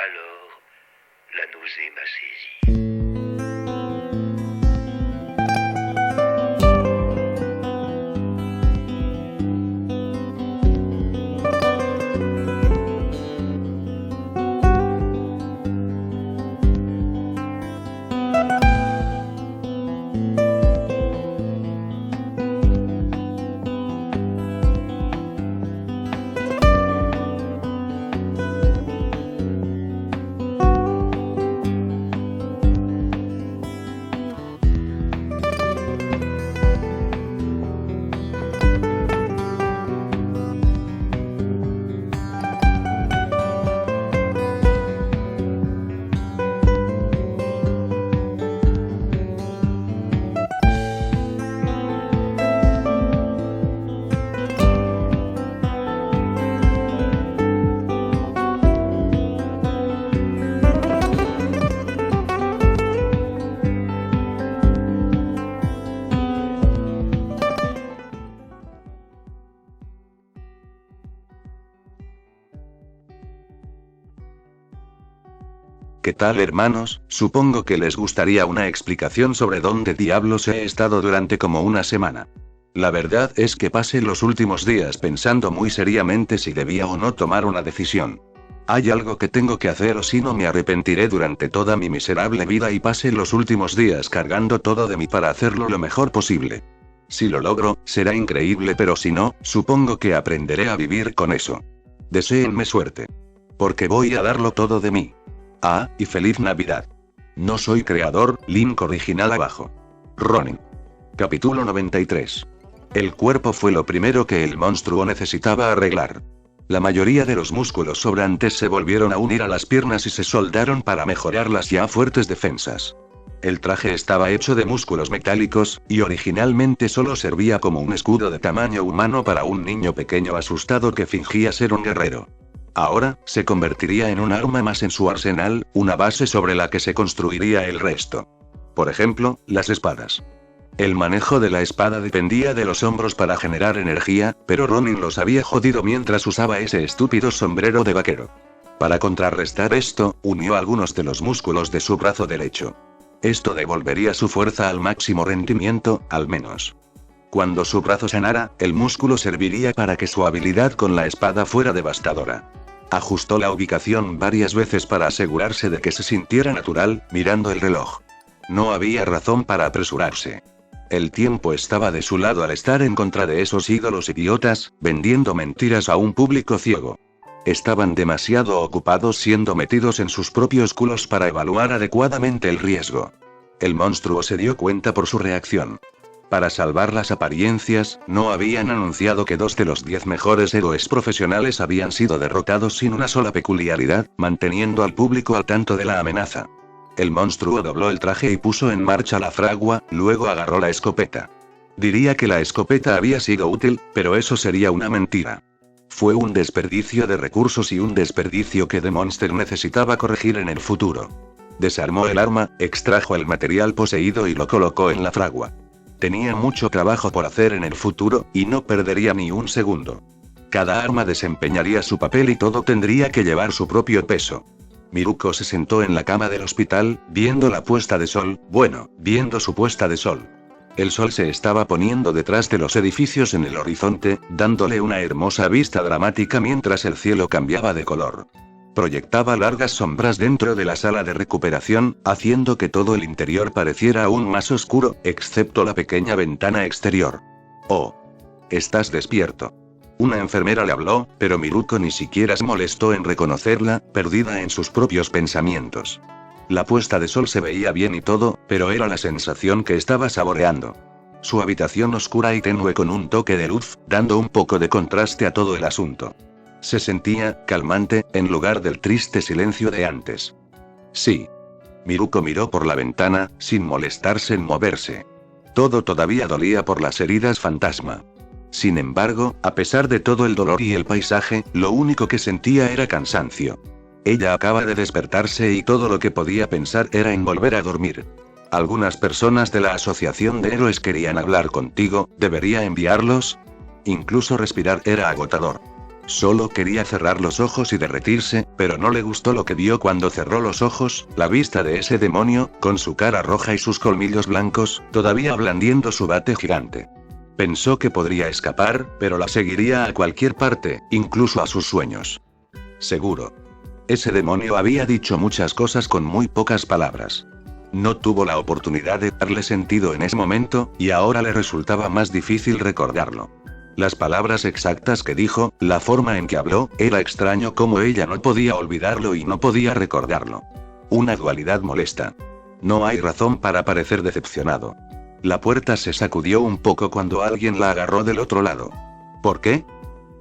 Alors, la nausée m'a saisi. ¿Qué tal, hermanos? Supongo que les gustaría una explicación sobre dónde diablos he estado durante como una semana. La verdad es que pasé los últimos días pensando muy seriamente si debía o no tomar una decisión. Hay algo que tengo que hacer o si no me arrepentiré durante toda mi miserable vida y pasé los últimos días cargando todo de mí para hacerlo lo mejor posible. Si lo logro, será increíble, pero si no, supongo que aprenderé a vivir con eso. Deséenme suerte. Porque voy a darlo todo de mí. Ah, y feliz Navidad. No soy creador, link original abajo. Ronin. Capítulo 93. El cuerpo fue lo primero que el monstruo necesitaba arreglar. La mayoría de los músculos sobrantes se volvieron a unir a las piernas y se soldaron para mejorar las ya fuertes defensas. El traje estaba hecho de músculos metálicos, y originalmente solo servía como un escudo de tamaño humano para un niño pequeño asustado que fingía ser un guerrero. Ahora, se convertiría en un arma más en su arsenal, una base sobre la que se construiría el resto. Por ejemplo, las espadas. El manejo de la espada dependía de los hombros para generar energía, pero Ronin los había jodido mientras usaba ese estúpido sombrero de vaquero. Para contrarrestar esto, unió algunos de los músculos de su brazo derecho. Esto devolvería su fuerza al máximo rendimiento, al menos. Cuando su brazo sanara, el músculo serviría para que su habilidad con la espada fuera devastadora. Ajustó la ubicación varias veces para asegurarse de que se sintiera natural, mirando el reloj. No había razón para apresurarse. El tiempo estaba de su lado al estar en contra de esos ídolos idiotas, vendiendo mentiras a un público ciego. Estaban demasiado ocupados siendo metidos en sus propios culos para evaluar adecuadamente el riesgo. El monstruo se dio cuenta por su reacción. Para salvar las apariencias, no habían anunciado que 2 de los 10 mejores héroes profesionales habían sido derrotados sin una sola peculiaridad, manteniendo al público al tanto de la amenaza. El monstruo dobló el traje y puso en marcha la fragua, luego agarró la escopeta. Diría que la escopeta había sido útil, pero eso sería una mentira. Fue un desperdicio de recursos y un desperdicio que The Monster necesitaba corregir en el futuro. Desarmó el arma, extrajo el material poseído y lo colocó en la fragua. Tenía mucho trabajo por hacer en el futuro, y no perdería ni un segundo. Cada arma desempeñaría su papel y todo tendría que llevar su propio peso. Miruko se sentó en la cama del hospital, viendo la puesta de sol, viendo su puesta de sol. El sol se estaba poniendo detrás de los edificios en el horizonte, dándole una hermosa vista dramática mientras el cielo cambiaba de color. Proyectaba largas sombras dentro de la sala de recuperación, haciendo que todo el interior pareciera aún más oscuro, excepto la pequeña ventana exterior. Oh. ¿Estás despierto? Una enfermera le habló, pero Miruko ni siquiera se molestó en reconocerla, perdida en sus propios pensamientos. La puesta de sol se veía bien y todo, pero era la sensación que estaba saboreando. Su habitación oscura y tenue con un toque de luz, dando un poco de contraste a todo el asunto. Se sentía calmante, en lugar del triste silencio de antes. Sí. Miruko miró por la ventana, sin molestarse en moverse. Todo todavía dolía por las heridas fantasma. Sin embargo, a pesar de todo el dolor y el paisaje, lo único que sentía era cansancio. Ella acaba de despertarse y todo lo que podía pensar era en volver a dormir. Algunas personas de la Asociación de Héroes querían hablar contigo, ¿debería enviarlos? Incluso respirar era agotador. Solo quería cerrar los ojos y derretirse, pero no le gustó lo que vio cuando cerró los ojos, la vista de ese demonio, con su cara roja y sus colmillos blancos, todavía blandiendo su bate gigante. Pensó que podría escapar, pero la seguiría a cualquier parte, incluso a sus sueños. Seguro. Ese demonio había dicho muchas cosas con muy pocas palabras. No tuvo la oportunidad de darle sentido en ese momento, y ahora le resultaba más difícil recordarlo. Las palabras exactas que dijo, la forma en que habló, era extraño como ella no podía olvidarlo y no podía recordarlo. Una dualidad molesta. No hay razón para parecer decepcionado. La puerta se sacudió un poco cuando alguien la agarró del otro lado. ¿Por qué?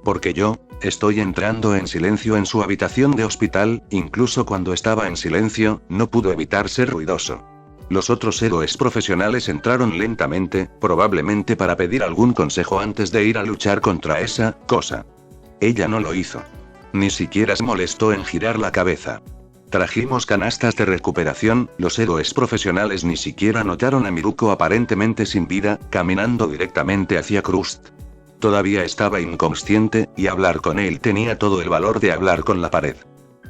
Porque yo estoy entrando en silencio en su habitación de hospital, incluso cuando estaba en silencio, no pudo evitar ser ruidoso. Los otros héroes profesionales entraron lentamente, probablemente para pedir algún consejo antes de ir a luchar contra esa cosa. Ella no lo hizo. Ni siquiera se molestó en girar la cabeza. Trajimos canastas de recuperación, los héroes profesionales ni siquiera notaron a Miruko aparentemente sin vida, caminando directamente hacia Krust. Todavía estaba inconsciente, y hablar con él tenía todo el valor de hablar con la pared.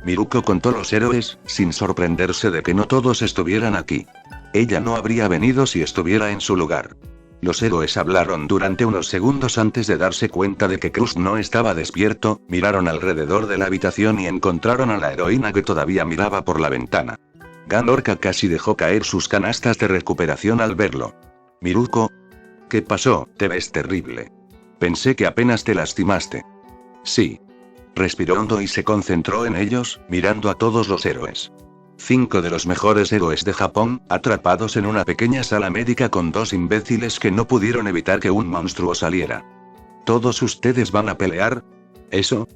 Miruko contó los héroes, sin sorprenderse de que no todos estuvieran aquí. Ella no habría venido si estuviera en su lugar. Los héroes hablaron durante unos segundos antes de darse cuenta de que Krust no estaba despierto, miraron alrededor de la habitación y encontraron a la heroína que todavía miraba por la ventana. Ganorka casi dejó caer sus canastas de recuperación al verlo. Miruko. ¿Qué pasó? Te ves terrible. Pensé que apenas te lastimaste. Sí. Respiró hondo y se concentró en ellos, mirando a todos los héroes. 5 de los mejores héroes de Japón, atrapados en una pequeña sala médica con 2 imbéciles que no pudieron evitar que un monstruo saliera. ¿Todos ustedes van a pelear? ¿Eso?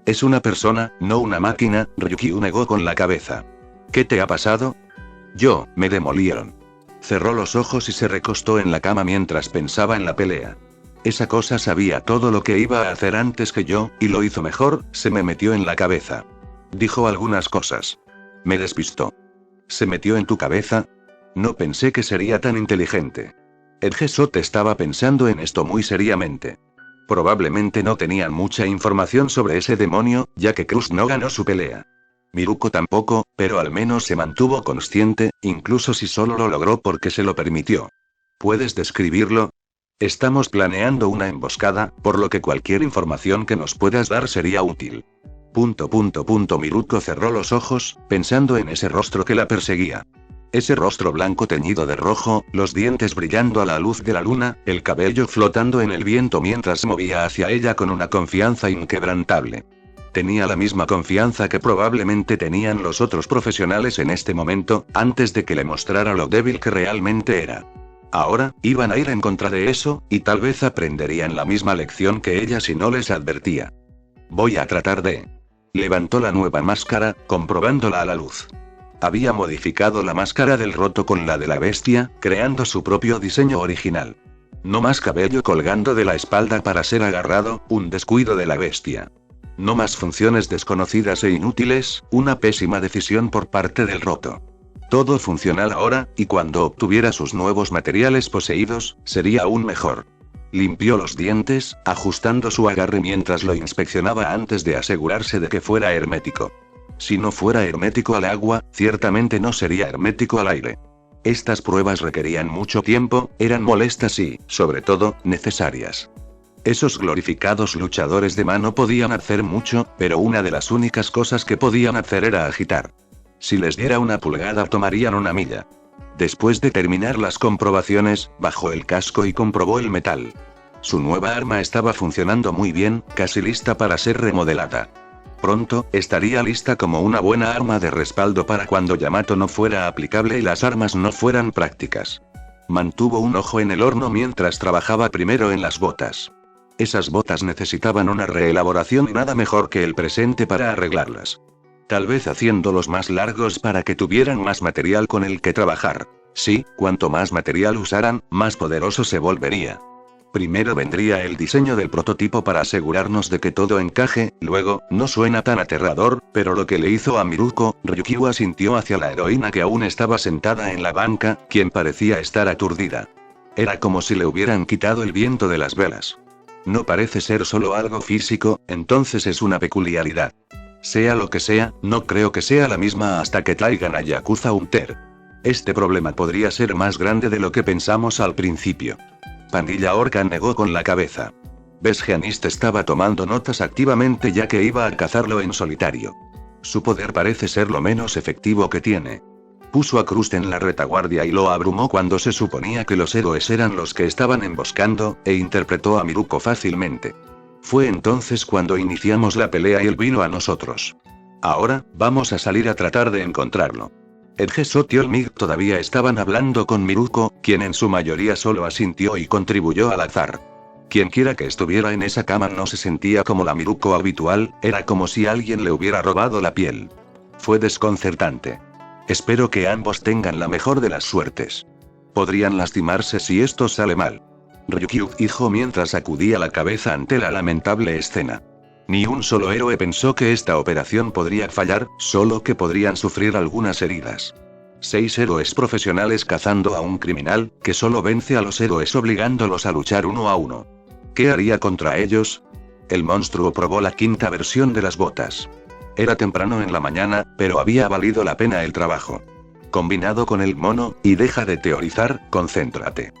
Es una persona, no una máquina, Ryukyu negó con la cabeza. ¿Qué te ha pasado? Me demolieron. Cerró los ojos y se recostó en la cama mientras pensaba en la pelea. Esa cosa sabía todo lo que iba a hacer antes que yo, y lo hizo mejor, se me metió en la cabeza. Dijo algunas cosas. Me despistó. ¿Se metió en tu cabeza? No pensé que sería tan inteligente. El Gesot estaba pensando en esto muy seriamente. Probablemente no tenían mucha información sobre ese demonio, ya que Krust no ganó su pelea. Miruko tampoco, pero al menos se mantuvo consciente, incluso si solo lo logró porque se lo permitió. ¿Puedes describirlo? Estamos planeando una emboscada, por lo que cualquier información que nos puedas dar sería útil. Miruko cerró los ojos, pensando en ese rostro que la perseguía. Ese rostro blanco teñido de rojo, los dientes brillando a la luz de la luna, el cabello flotando en el viento mientras se movía hacia ella con una confianza inquebrantable. Tenía la misma confianza que probablemente tenían los otros profesionales en este momento, antes de que le mostrara lo débil que realmente era. Ahora, iban a ir en contra de eso, y tal vez aprenderían la misma lección que ella si no les advertía. Voy a tratar de... Levantó la nueva máscara, comprobándola a la luz. Había modificado la máscara del roto con la de la bestia, creando su propio diseño original. No más cabello colgando de la espalda para ser agarrado, un descuido de la bestia. No más funciones desconocidas e inútiles, una pésima decisión por parte del roto. Todo funcional ahora, y cuando obtuviera sus nuevos materiales poseídos, sería aún mejor. Limpió los dientes, ajustando su agarre mientras lo inspeccionaba antes de asegurarse de que fuera hermético. Si no fuera hermético al agua, ciertamente no sería hermético al aire. Estas pruebas requerían mucho tiempo, eran molestas y, sobre todo, necesarias. Esos glorificados luchadores de mano podían hacer mucho, pero una de las únicas cosas que podían hacer era agitar. Si les diera una pulgada tomarían una milla. Después de terminar las comprobaciones, bajó el casco y comprobó el metal. Su nueva arma estaba funcionando muy bien, casi lista para ser remodelada. Pronto, estaría lista como una buena arma de respaldo para cuando Yamato no fuera aplicable y las armas no fueran prácticas. Mantuvo un ojo en el horno mientras trabajaba primero en las botas. Esas botas necesitaban una reelaboración y nada mejor que el presente para arreglarlas. Tal vez haciéndolos más largos para que tuvieran más material con el que trabajar. Sí, cuanto más material usaran, más poderoso se volvería. Primero vendría el diseño del prototipo para asegurarnos de que todo encaje, luego, no suena tan aterrador, pero lo que le hizo a Miruko, Ryukyu asintió hacia la heroína que aún estaba sentada en la banca, quien parecía estar aturdida. Era como si le hubieran quitado el viento de las velas. No parece ser solo algo físico, entonces es una peculiaridad. Sea lo que sea, no creo que sea la misma hasta que traigan a Yakuza Hunter. Este problema podría ser más grande de lo que pensamos al principio. Pandilla Orca negó con la cabeza. Besgianist estaba tomando notas activamente ya que iba a cazarlo en solitario. Su poder parece ser lo menos efectivo que tiene. Puso a Krust en la retaguardia y lo abrumó cuando se suponía que los héroes eran los que estaban emboscando, e interpretó a Miruko fácilmente. Fue entonces cuando iniciamos la pelea y él vino a nosotros. Ahora, vamos a salir a tratar de encontrarlo. Edgesot y Olmig todavía estaban hablando con Miruko, quien en su mayoría solo asintió y contribuyó al azar. Quienquiera que estuviera en esa cama no se sentía como la Miruko habitual, era como si alguien le hubiera robado la piel. Fue desconcertante. Espero que ambos tengan la mejor de las suertes. Podrían lastimarse si esto sale mal. Ryukyu dijo mientras sacudía la cabeza ante la lamentable escena. Ni un solo héroe pensó que esta operación podría fallar, solo que podrían sufrir algunas heridas. 6 héroes profesionales cazando a un criminal, que solo vence a los héroes obligándolos a luchar uno a uno. ¿Qué haría contra ellos? El monstruo probó la quinta versión de las botas. Era temprano en la mañana, pero había valido la pena el trabajo. Combinado con el mono, y deja de teorizar, concéntrate.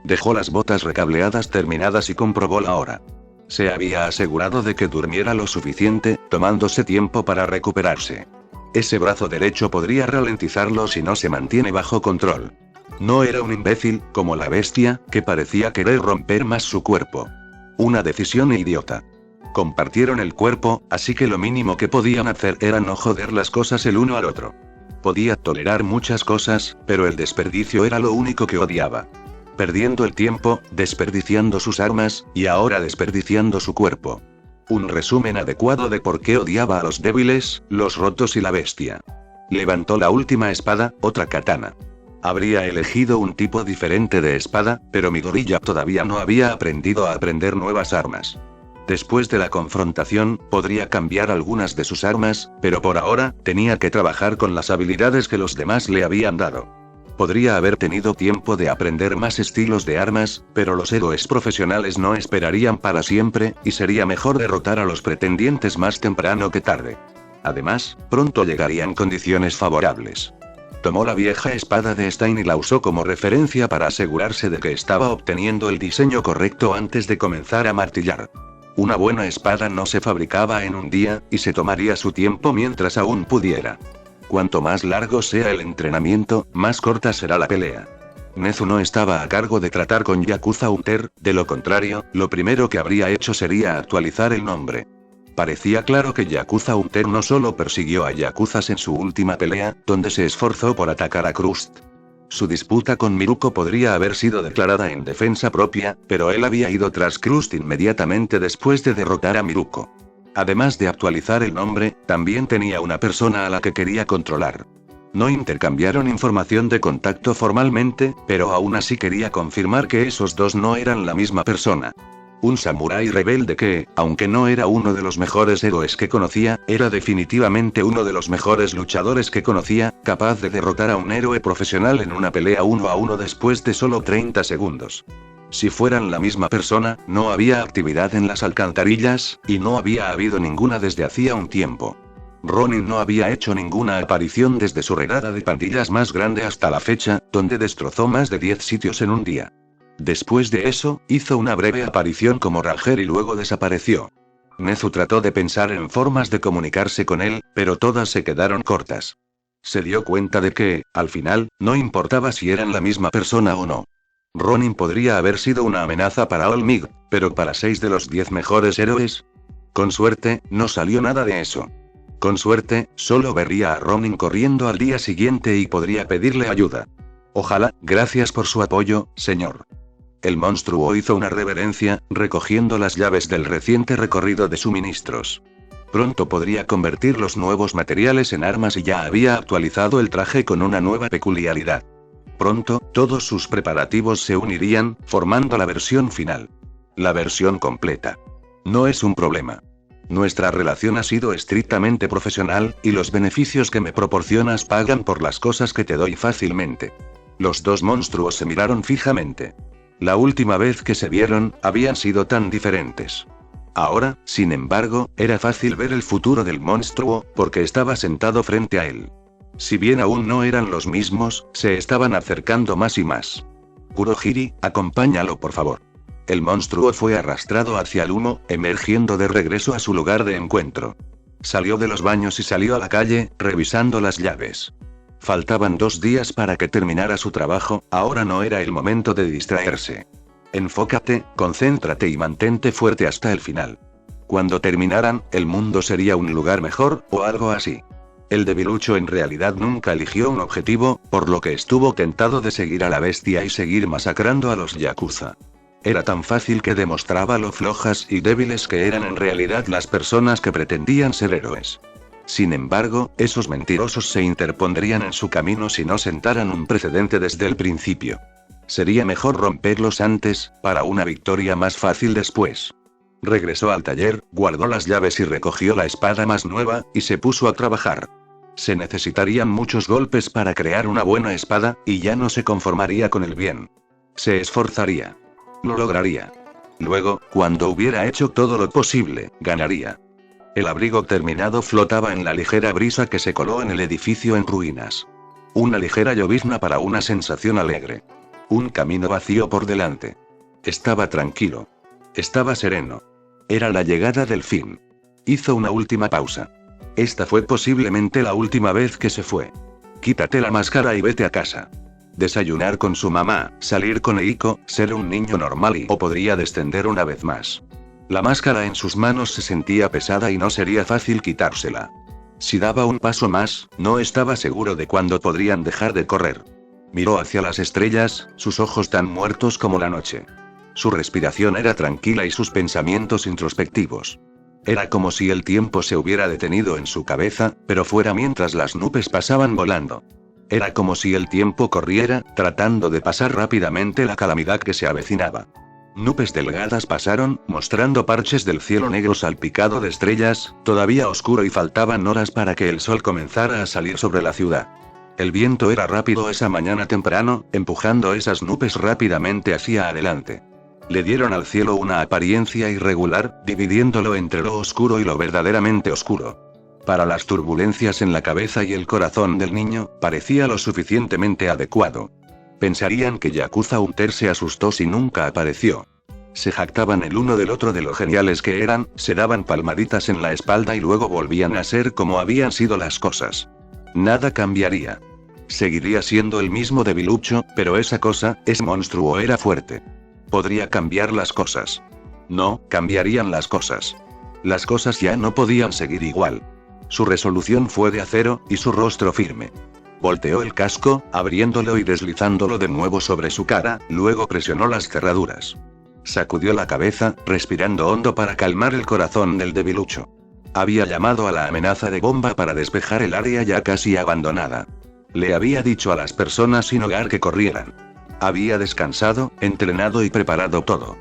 Dejó las botas recableadas terminadas y comprobó la hora. Se había asegurado de que durmiera lo suficiente, tomándose tiempo para recuperarse. Ese brazo derecho podría ralentizarlo si no se mantiene bajo control. No era un imbécil, como la bestia, que parecía querer romper más su cuerpo. Una decisión idiota. Compartieron el cuerpo, así que lo mínimo que podían hacer era no joder las cosas el uno al otro. Podía tolerar muchas cosas, pero el desperdicio era lo único que odiaba. Perdiendo el tiempo, desperdiciando sus armas, y ahora desperdiciando su cuerpo. Un resumen adecuado de por qué odiaba a los débiles, los rotos y la bestia. Levantó la última espada, otra katana. Habría elegido un tipo diferente de espada, pero Midoriya todavía no había aprendido a aprender nuevas armas. Después de la confrontación, podría cambiar algunas de sus armas, pero por ahora, tenía que trabajar con las habilidades que los demás le habían dado. Podría haber tenido tiempo de aprender más estilos de armas, pero los héroes profesionales no esperarían para siempre, y sería mejor derrotar a los pretendientes más temprano que tarde. Además, pronto llegarían condiciones favorables. Tomó la vieja espada de Stein y la usó como referencia para asegurarse de que estaba obteniendo el diseño correcto antes de comenzar a martillar. Una buena espada no se fabricaba en un día, y se tomaría su tiempo mientras aún pudiera. Cuanto más largo sea el entrenamiento, más corta será la pelea. Nezu no estaba a cargo de tratar con Yakuza Hunter, de lo contrario, lo primero que habría hecho sería actualizar el nombre. Parecía claro que Yakuza Hunter no solo persiguió a Yakuzas en su última pelea, donde se esforzó por atacar a Krust. Su disputa con Miruko podría haber sido declarada en defensa propia, pero él había ido tras Krust inmediatamente después de derrotar a Miruko. Además de actualizar el nombre, también tenía una persona a la que quería controlar. No intercambiaron información de contacto formalmente, pero aún así quería confirmar que esos dos no eran la misma persona. Un samurái rebelde que, aunque no era uno de los mejores héroes que conocía, era definitivamente uno de los mejores luchadores que conocía, capaz de derrotar a un héroe profesional en una pelea 1 a 1 después de solo 30 segundos. Si fueran la misma persona, no había actividad en las alcantarillas, y no había habido ninguna desde hacía un tiempo. Ronin no había hecho ninguna aparición desde su redada de pandillas más grande hasta la fecha, donde destrozó más de 10 sitios en un día. Después de eso, hizo una breve aparición como Ranger y luego desapareció. Nezu trató de pensar en formas de comunicarse con él, pero todas se quedaron cortas. Se dio cuenta de que, al final, no importaba si eran la misma persona o no. Ronin podría haber sido una amenaza para Olmig, pero para 6 de los 10 mejores héroes. Con suerte, no salió nada de eso. Con suerte, solo vería a Ronin corriendo al día siguiente y podría pedirle ayuda. Ojalá, gracias por su apoyo, señor. El monstruo hizo una reverencia, recogiendo las llaves del reciente recorrido de suministros. Pronto podría convertir los nuevos materiales en armas y ya había actualizado el traje con una nueva peculiaridad. Pronto, todos sus preparativos se unirían, formando la versión final. La versión completa. No es un problema. Nuestra relación ha sido estrictamente profesional, y los beneficios que me proporcionas pagan por las cosas que te doy fácilmente. Los dos monstruos se miraron fijamente. La última vez que se vieron, habían sido tan diferentes. Ahora, sin embargo, era fácil ver el futuro del monstruo, porque estaba sentado frente a él. Si bien aún no eran los mismos, se estaban acercando más y más. Kurohiri, acompáñalo por favor. El monstruo fue arrastrado hacia el humo, emergiendo de regreso a su lugar de encuentro. Salió de los baños y salió a la calle, revisando las llaves. Faltaban 2 días para que terminara su trabajo, ahora no era el momento de distraerse. Enfócate, concéntrate y mantente fuerte hasta el final. Cuando terminaran, el mundo sería un lugar mejor, o algo así. El debilucho en realidad nunca eligió un objetivo, por lo que estuvo tentado de seguir a la bestia y seguir masacrando a los yakuza. Era tan fácil que demostraba lo flojas y débiles que eran en realidad las personas que pretendían ser héroes. Sin embargo, esos mentirosos se interpondrían en su camino si no sentaran un precedente desde el principio. Sería mejor romperlos antes, para una victoria más fácil después. Regresó al taller, guardó las llaves y recogió la espada más nueva, y se puso a trabajar. Se necesitarían muchos golpes para crear una buena espada, y ya no se conformaría con el bien. Se esforzaría. Lo lograría. Luego, cuando hubiera hecho todo lo posible, ganaría. El abrigo terminado flotaba en la ligera brisa que se coló en el edificio en ruinas. Una ligera llovizna para una sensación alegre. Un camino vacío por delante. Estaba tranquilo. Estaba sereno. Era la llegada del fin. Hizo una última pausa. Esta fue posiblemente la última vez que se fue. Quítate la máscara y vete a casa. Desayunar con su mamá, salir con Eiko, ser un niño normal o podría descender una vez más. La máscara en sus manos se sentía pesada y no sería fácil quitársela. Si daba un paso más, no estaba seguro de cuándo podrían dejar de correr. Miró hacia las estrellas, sus ojos tan muertos como la noche. Su respiración era tranquila y sus pensamientos introspectivos. Era como si el tiempo se hubiera detenido en su cabeza, pero fuera mientras las nubes pasaban volando. Era como si el tiempo corriera, tratando de pasar rápidamente la calamidad que se avecinaba. Nubes delgadas pasaron, mostrando parches del cielo negro salpicado de estrellas, todavía oscuro y faltaban horas para que el sol comenzara a salir sobre la ciudad. El viento era rápido esa mañana temprano, empujando esas nubes rápidamente hacia adelante. Le dieron al cielo una apariencia irregular, dividiéndolo entre lo oscuro y lo verdaderamente oscuro. Para las turbulencias en la cabeza y el corazón del niño, parecía lo suficientemente adecuado. Pensarían que Yakuza Hunter se asustó si nunca apareció. Se jactaban el uno del otro de lo geniales que eran, se daban palmaditas en la espalda y luego volvían a ser como habían sido las cosas. Nada cambiaría. Seguiría siendo el mismo debilucho, pero ese monstruo era fuerte. Podría cambiar las cosas. No, cambiarían las cosas. Las cosas ya no podían seguir igual. Su resolución fue de acero, y su rostro firme. Volteó el casco, abriéndolo y deslizándolo de nuevo sobre su cara, luego presionó las cerraduras. Sacudió la cabeza, respirando hondo para calmar el corazón del debilucho. Había llamado a la amenaza de bomba para despejar el área ya casi abandonada. Le había dicho a las personas sin hogar que corrieran. Había descansado, entrenado y preparado todo.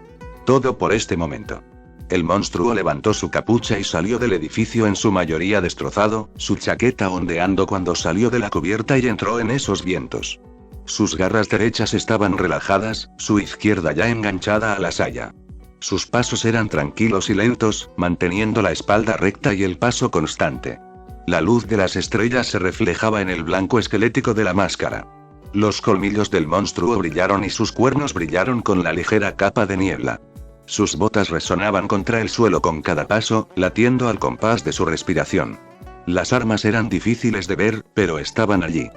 Todo por este momento. El monstruo levantó su capucha y salió del edificio en su mayoría destrozado, su chaqueta ondeando cuando salió de la cubierta y entró en esos vientos. Sus garras derechas estaban relajadas, su izquierda ya enganchada a la saya. Sus pasos eran tranquilos y lentos, manteniendo la espalda recta y el paso constante. La luz de las estrellas se reflejaba en el blanco esquelético de la máscara. Los colmillos del monstruo brillaron y sus cuernos brillaron con la ligera capa de niebla. Sus botas resonaban contra el suelo con cada paso, latiendo al compás de su respiración. Las armas eran difíciles de ver, pero estaban allí.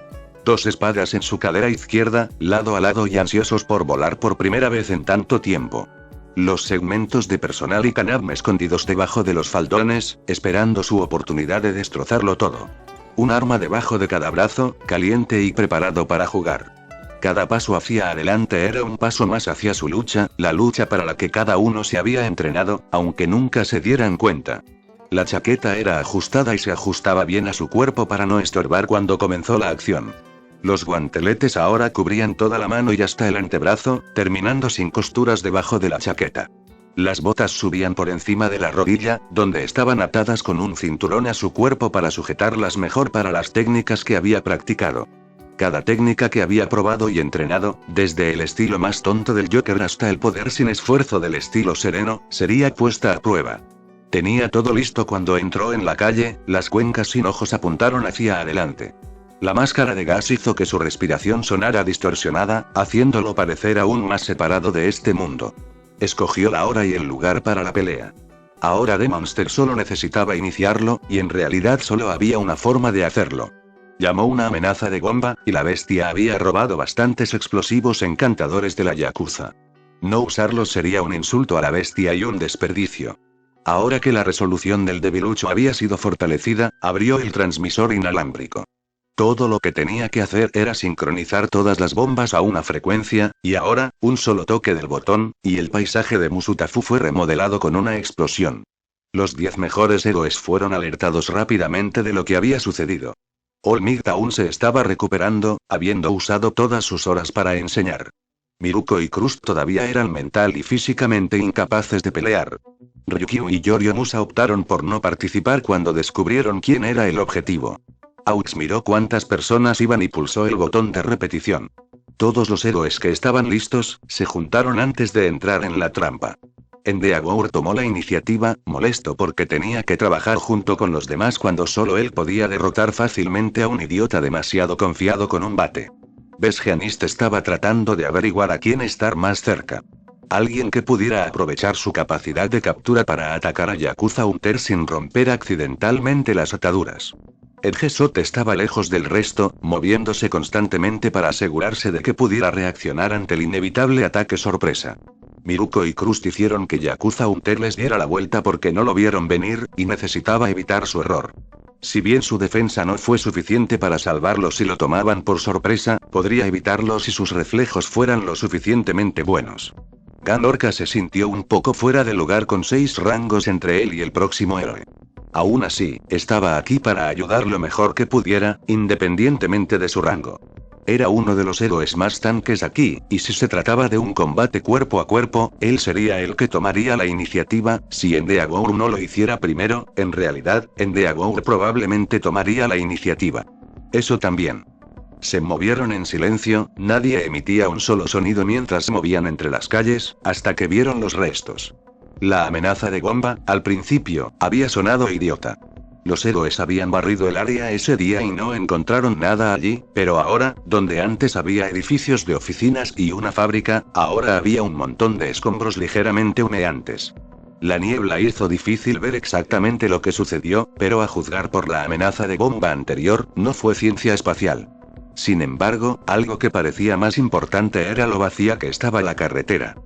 2 espadas en su cadera izquierda, lado a lado y ansiosos por volar por primera vez en tanto tiempo. Los segmentos de personal y Kaname escondidos debajo de los faldones, esperando su oportunidad de destrozarlo todo. Un arma debajo de cada brazo, caliente y preparado para jugar. Cada paso hacia adelante era un paso más hacia su lucha, la lucha para la que cada uno se había entrenado, aunque nunca se dieran cuenta. La chaqueta era ajustada y se ajustaba bien a su cuerpo para no estorbar cuando comenzó la acción. Los guanteletes ahora cubrían toda la mano y hasta el antebrazo, terminando sin costuras debajo de la chaqueta. Las botas subían por encima de la rodilla, donde estaban atadas con un cinturón a su cuerpo para sujetarlas mejor para las técnicas que había practicado. Cada técnica que había probado y entrenado, desde el estilo más tonto del Joker hasta el poder sin esfuerzo del estilo sereno, sería puesta a prueba. Tenía todo listo cuando entró en la calle, las cuencas sin ojos apuntaron hacia adelante. La máscara de gas hizo que su respiración sonara distorsionada, haciéndolo parecer aún más separado de este mundo. Escogió la hora y el lugar para la pelea. Ahora The Monster solo necesitaba iniciarlo, y en realidad solo había una forma de hacerlo. Llamó una amenaza de bomba, y la bestia había robado bastantes explosivos encantadores de la Yakuza. No usarlos sería un insulto a la bestia y un desperdicio. Ahora que la resolución del debilucho había sido fortalecida, abrió el transmisor inalámbrico. Todo lo que tenía que hacer era sincronizar todas las bombas a una frecuencia, y ahora, un solo toque del botón, y el paisaje de Musutafu fue remodelado con una explosión. Los 10 mejores héroes fueron alertados rápidamente de lo que había sucedido. All Might aún se estaba recuperando, habiendo usado todas sus horas para enseñar. Miruko y Cruz todavía eran mental y físicamente incapaces de pelear. Ryukyu y Yoriomusa optaron por no participar cuando descubrieron quién era el objetivo. Aux miró cuántas personas iban y pulsó el botón de repetición. Todos los héroes que estaban listos, se juntaron antes de entrar en la trampa. Endeavor tomó la iniciativa, molesto porque tenía que trabajar junto con los demás cuando solo él podía derrotar fácilmente a un idiota demasiado confiado con un bate. Besgeanist estaba tratando de averiguar a quién estar más cerca. Alguien que pudiera aprovechar su capacidad de captura para atacar a Yakuza Hunter sin romper accidentalmente las ataduras. Edgesot estaba lejos del resto, moviéndose constantemente para asegurarse de que pudiera reaccionar ante el inevitable ataque sorpresa. Miruko y Crust hicieron que Yakuza Hunter les diera la vuelta porque no lo vieron venir, y necesitaba evitar su error. Si bien su defensa no fue suficiente para salvarlo si lo tomaban por sorpresa, podría evitarlo si sus reflejos fueran lo suficientemente buenos. Ganorka se sintió un poco fuera de lugar con 6 rangos entre él y el próximo héroe. Aún así, estaba aquí para ayudar lo mejor que pudiera, independientemente de su rango. Era uno de los héroes más tanques aquí, y si se trataba de un combate cuerpo a cuerpo, él sería el que tomaría la iniciativa. Si Endeavor no lo hiciera primero, en realidad, Endeavor probablemente tomaría la iniciativa. Eso también. Se movieron en silencio, nadie emitía un solo sonido mientras se movían entre las calles, hasta que vieron los restos. La amenaza de bomba, al principio, había sonado idiota. Los héroes habían barrido el área ese día y no encontraron nada allí, pero ahora, donde antes había edificios de oficinas y una fábrica, ahora había un montón de escombros ligeramente humeantes. La niebla hizo difícil ver exactamente lo que sucedió, pero a juzgar por la amenaza de bomba anterior, no fue ciencia espacial. Sin embargo, algo que parecía más importante era lo vacía que estaba la carretera.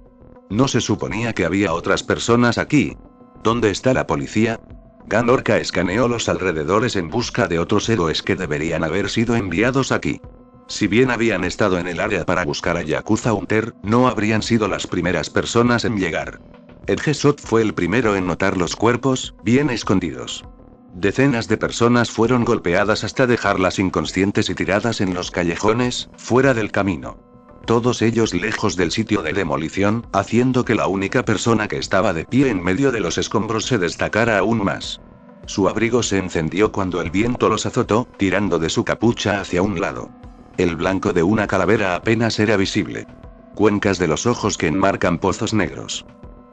¿No se suponía que había otras personas aquí? ¿Dónde está la policía? Ganorka escaneó los alrededores en busca de otros héroes que deberían haber sido enviados aquí. Si bien habían estado en el área para buscar a Yakuza Hunter, no habrían sido las primeras personas en llegar. Edgesot fue el primero en notar los cuerpos, bien escondidos. Decenas de personas fueron golpeadas hasta dejarlas inconscientes y tiradas en los callejones, fuera del camino. Todos ellos lejos del sitio de demolición, haciendo que la única persona que estaba de pie en medio de los escombros se destacara aún más. Su abrigo se encendió cuando el viento los azotó, tirando de su capucha hacia un lado. El blanco de una calavera apenas era visible. Cuencas de los ojos que enmarcan pozos negros.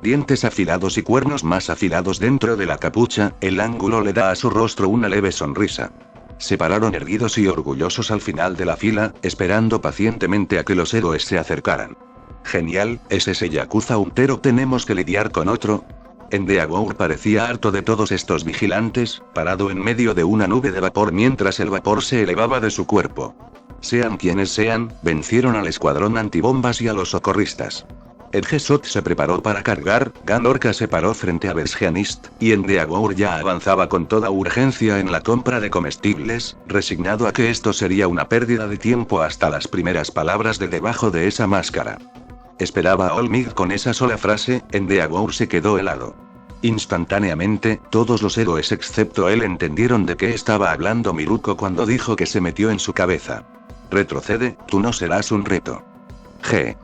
Dientes afilados y cuernos más afilados dentro de la capucha, el ángulo le da a su rostro una leve sonrisa. Se pararon erguidos y orgullosos al final de la fila, esperando pacientemente a que los héroes se acercaran. Genial, ¿es ese Yakuza Hunter o tenemos que lidiar con otro? Endeavor parecía harto de todos estos vigilantes, parado en medio de una nube de vapor mientras el vapor se elevaba de su cuerpo. Sean quienes sean, vencieron al escuadrón antibombas y a los socorristas. Edgesot se preparó para cargar, Ganorka se paró frente a Besgeanist, y Endeavor ya avanzaba con toda urgencia en la compra de comestibles, resignado a que esto sería una pérdida de tiempo hasta las primeras palabras de debajo de esa máscara. Esperaba a All Might con esa sola frase, Endeavor se quedó helado. Instantáneamente, todos los héroes excepto él entendieron de qué estaba hablando Miruko cuando dijo que se metió en su cabeza. Retrocede, tú no serás un reto. G.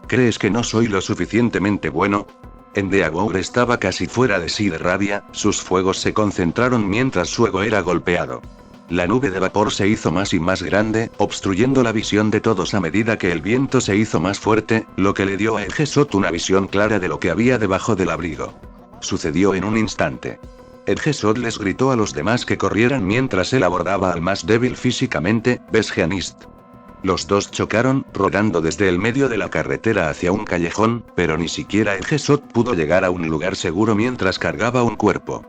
¿Crees que no soy lo suficientemente bueno? Endeavor estaba casi fuera de sí de rabia, sus fuegos se concentraron mientras su ego era golpeado. La nube de vapor se hizo más y más grande, obstruyendo la visión de todos a medida que el viento se hizo más fuerte, lo que le dio a Edgesot una visión clara de lo que había debajo del abrigo. Sucedió en un instante. Edgesot les gritó a los demás que corrieran mientras él abordaba al más débil físicamente, Besgeanist. Los dos chocaron, rodando desde el medio de la carretera hacia un callejón, pero ni siquiera Edgesot pudo llegar a un lugar seguro mientras cargaba un cuerpo.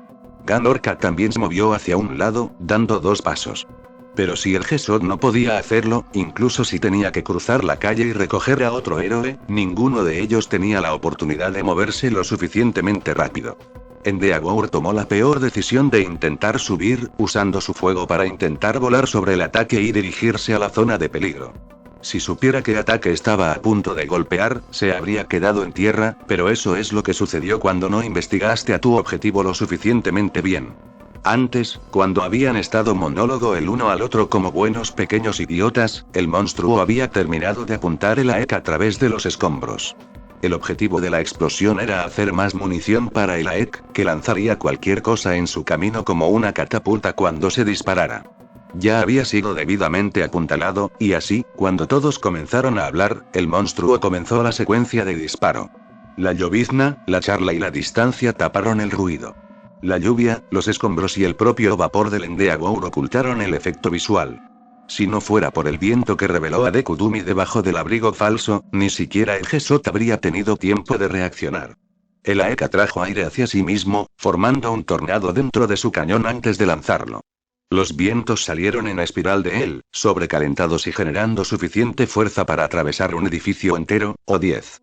Ganorka también se movió hacia un lado, dando 2 pasos. Pero si Edgesot no podía hacerlo, incluso si tenía que cruzar la calle y recoger a otro héroe, ninguno de ellos tenía la oportunidad de moverse lo suficientemente rápido. Endeavour tomó la peor decisión de intentar subir, usando su fuego para intentar volar sobre el ataque y dirigirse a la zona de peligro. Si supiera que ataque estaba a punto de golpear, se habría quedado en tierra, pero eso es lo que sucedió cuando no investigaste a tu objetivo lo suficientemente bien. Antes, cuando habían estado monólogo el uno al otro como buenos pequeños idiotas, el monstruo había terminado de apuntar el AEK a través de los escombros. El objetivo de la explosión era hacer más munición para el AEK, que lanzaría cualquier cosa en su camino como una catapulta cuando se disparara. Ya había sido debidamente apuntalado, y así, cuando todos comenzaron a hablar, el monstruo comenzó la secuencia de disparo. La llovizna, la charla y la distancia taparon el ruido. La lluvia, los escombros y el propio vapor del Endeavour ocultaron el efecto visual. Si no fuera por el viento que reveló a Dekudumi debajo del abrigo falso, ni siquiera Edgesot habría tenido tiempo de reaccionar. El AEK atrajo aire hacia sí mismo, formando un tornado dentro de su cañón antes de lanzarlo. Los vientos salieron en espiral de él, sobrecalentados y generando suficiente fuerza para atravesar un edificio entero, o 10.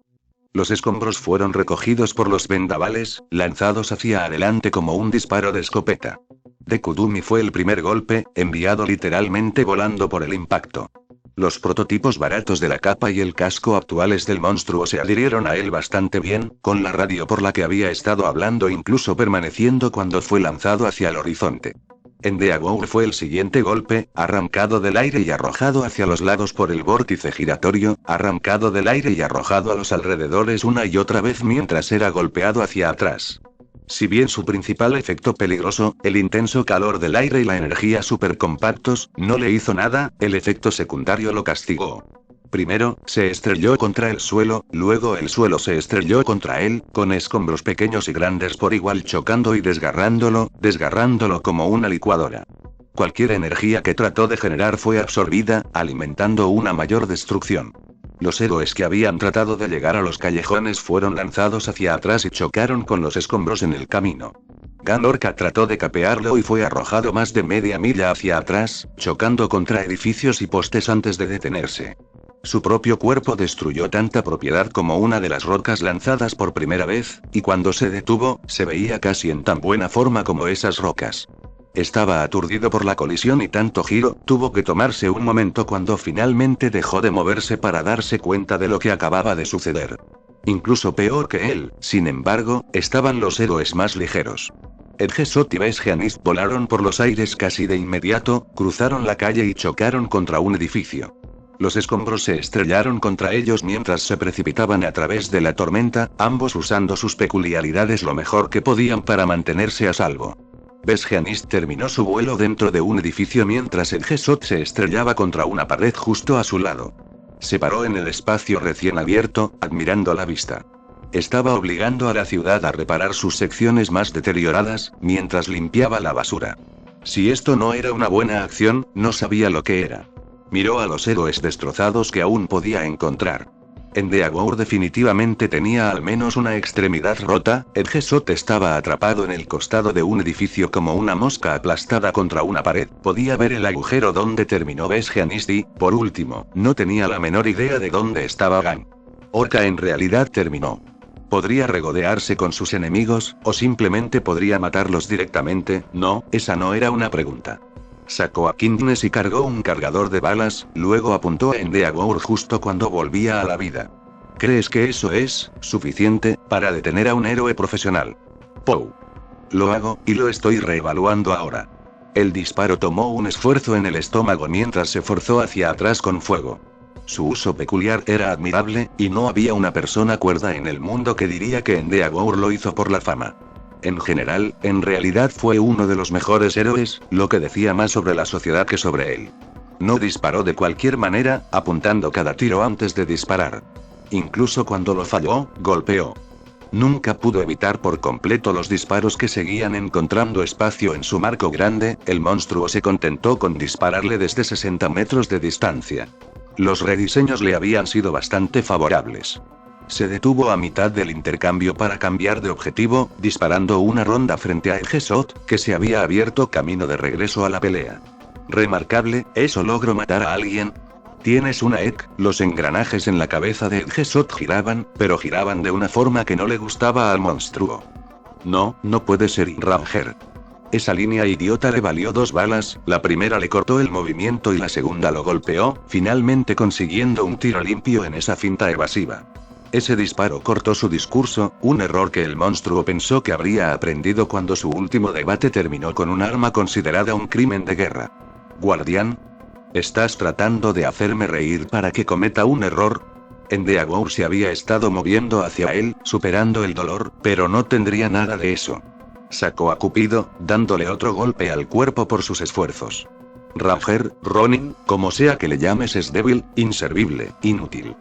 Los escombros fueron recogidos por los vendavales, lanzados hacia adelante como un disparo de escopeta. Dekudumi fue el primer golpe, enviado literalmente volando por el impacto. Los prototipos baratos de la capa y el casco actuales del monstruo se adhirieron a él bastante bien, con la radio por la que había estado hablando incluso permaneciendo cuando fue lanzado hacia el horizonte. Endeavour fue el siguiente golpe, arrancado del aire y arrojado hacia los lados por el vórtice giratorio, arrancado del aire y arrojado a los alrededores una y otra vez mientras era golpeado hacia atrás. Si bien su principal efecto peligroso, el intenso calor del aire y la energía supercompactos, no le hizo nada, el efecto secundario lo castigó. Primero, se estrelló contra el suelo, luego el suelo se estrelló contra él, con escombros pequeños y grandes por igual chocando y desgarrándolo como una licuadora. Cualquier energía que trató de generar fue absorbida, alimentando una mayor destrucción. Los héroes que habían tratado de llegar a los callejones fueron lanzados hacia atrás y chocaron con los escombros en el camino. Ganorka trató de capearlo y fue arrojado más de media milla hacia atrás, chocando contra edificios y postes antes de detenerse. Su propio cuerpo destruyó tanta propiedad como una de las rocas lanzadas por primera vez, y cuando se detuvo, se veía casi en tan buena forma como esas rocas. Estaba aturdido por la colisión y tanto giro, tuvo que tomarse un momento cuando finalmente dejó de moverse para darse cuenta de lo que acababa de suceder. Incluso peor que él, sin embargo, estaban los héroes más ligeros. Edgesot y Besgeanist volaron por los aires casi de inmediato, cruzaron la calle y chocaron contra un edificio. Los escombros se estrellaron contra ellos mientras se precipitaban a través de la tormenta, ambos usando sus peculiaridades lo mejor que podían para mantenerse a salvo. Besgeanist terminó su vuelo dentro de un edificio mientras Edgesot se estrellaba contra una pared justo a su lado. Se paró en el espacio recién abierto, admirando la vista. Estaba obligando a la ciudad a reparar sus secciones más deterioradas, mientras limpiaba la basura. Si esto no era una buena acción, no sabía lo que era. Miró a los héroes destrozados que aún podía encontrar. Endeavour definitivamente tenía al menos una extremidad rota, Edgesot estaba atrapado en el costado de un edificio como una mosca aplastada contra una pared, podía ver el agujero donde terminó Besgeanist y, por último, no tenía la menor idea de dónde estaba Gan. Orca en realidad terminó. Podría regodearse con sus enemigos, o simplemente podría matarlos directamente, no, esa no era una pregunta. Sacó a Kindness y cargó un cargador de balas, luego apuntó a Endeavour justo cuando volvía a la vida. ¿Crees que eso es suficiente para detener a un héroe profesional? Pow. Lo hago, y lo estoy reevaluando ahora. El disparo tomó un esfuerzo en el estómago mientras se forzó hacia atrás con fuego. Su uso peculiar era admirable, y no había una persona cuerda en el mundo que diría que Endeavour lo hizo por la fama. En general, en realidad fue uno de los mejores héroes, lo que decía más sobre la sociedad que sobre él. No disparó de cualquier manera, apuntando cada tiro antes de disparar. Incluso cuando lo falló, golpeó. Nunca pudo evitar por completo los disparos que seguían encontrando espacio en su marco grande. El monstruo se contentó con dispararle desde 60 metros de distancia. Los rediseños le habían sido bastante favorables. Se detuvo a mitad del intercambio para cambiar de objetivo, disparando una ronda frente a Edgesot, que se había abierto camino de regreso a la pelea. Remarcable, ¿eso logró matar a alguien? Tienes una EK. Los engranajes en la cabeza de Edgesot giraban, pero giraban de una forma que no le gustaba al monstruo. No, no puede ser Ranger. Esa línea idiota le valió 2 balas, la primera le cortó el movimiento y la segunda lo golpeó, finalmente consiguiendo un tiro limpio en esa finta evasiva. Ese disparo cortó su discurso, un error que el monstruo pensó que habría aprendido cuando su último debate terminó con un arma considerada un crimen de guerra. Guardián, ¿estás tratando de hacerme reír para que cometa un error? Endeavor se había estado moviendo hacia él, superando el dolor, pero no tendría nada de eso. Sacó a Cupido, dándole otro golpe al cuerpo por sus esfuerzos. Ranger, Ronin, como sea que le llames, es débil, inservible, inútil.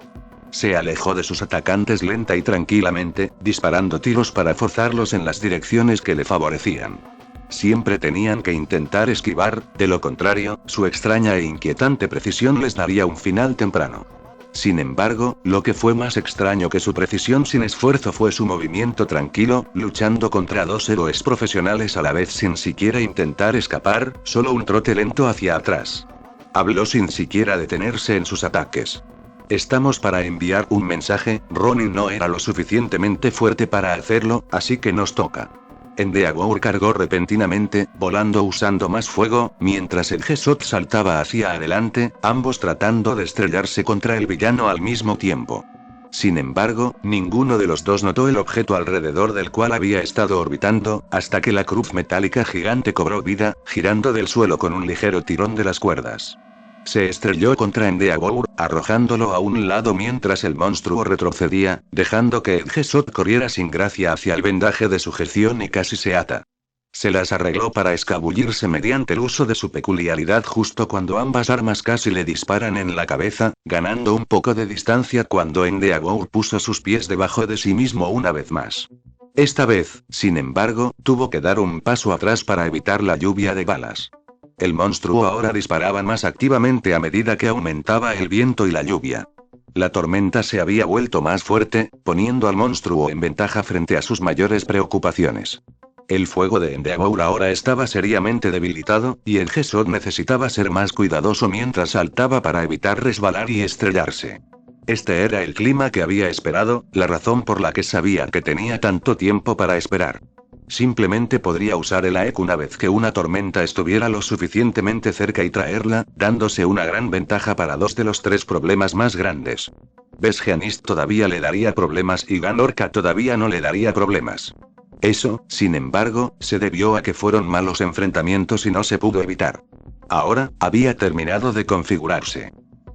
Se alejó de sus atacantes lenta y tranquilamente, disparando tiros para forzarlos en las direcciones que le favorecían. Siempre tenían que intentar esquivar, de lo contrario, su extraña e inquietante precisión les daría un final temprano. Sin embargo, lo que fue más extraño que su precisión sin esfuerzo fue su movimiento tranquilo, luchando contra 2 héroes profesionales a la vez sin siquiera intentar escapar, solo un trote lento hacia atrás. Habló sin siquiera detenerse en sus ataques. Estamos para enviar un mensaje. Ronin no era lo suficientemente fuerte para hacerlo, así que nos toca. Endeavor cargó repentinamente, volando usando más fuego, mientras el Edgesot saltaba hacia adelante, ambos tratando de estrellarse contra el villano al mismo tiempo. Sin embargo, ninguno de los dos notó el objeto alrededor del cual había estado orbitando, hasta que la cruz metálica gigante cobró vida, girando del suelo con un ligero tirón de las cuerdas. Se estrelló contra Endeavor, arrojándolo a un lado mientras el monstruo retrocedía, dejando que Edgesot corriera sin gracia hacia el vendaje de sujeción y casi se ata. Se las arregló para escabullirse mediante el uso de su peculiaridad justo cuando ambas armas casi le disparan en la cabeza, ganando un poco de distancia cuando Endeavor puso sus pies debajo de sí mismo una vez más. Esta vez, sin embargo, tuvo que dar un paso atrás para evitar la lluvia de balas. El monstruo ahora disparaba más activamente a medida que aumentaba el viento y la lluvia. La tormenta se había vuelto más fuerte, poniendo al monstruo en ventaja frente a sus mayores preocupaciones. El fuego de Endeavor ahora estaba seriamente debilitado, y Edgesot necesitaba ser más cuidadoso mientras saltaba para evitar resbalar y estrellarse. Este era el clima que había esperado, la razón por la que sabía que tenía tanto tiempo para esperar. Simplemente podría usar el AEK una vez que una tormenta estuviera lo suficientemente cerca y traerla, dándose una gran ventaja para 2 de los 3 problemas más grandes. Vesgeanist todavía le daría problemas y Ganorka todavía no le daría problemas. Eso, sin embargo, se debió a que fueron malos enfrentamientos y no se pudo evitar. Ahora, había terminado de configurarse.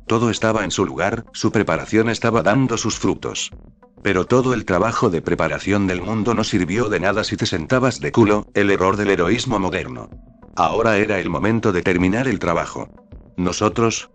Todo estaba en su lugar, su preparación estaba dando sus frutos. Pero todo el trabajo de preparación del mundo no sirvió de nada si te sentabas de culo, el error del heroísmo moderno. Ahora era el momento de terminar el trabajo. ¿Nosotros?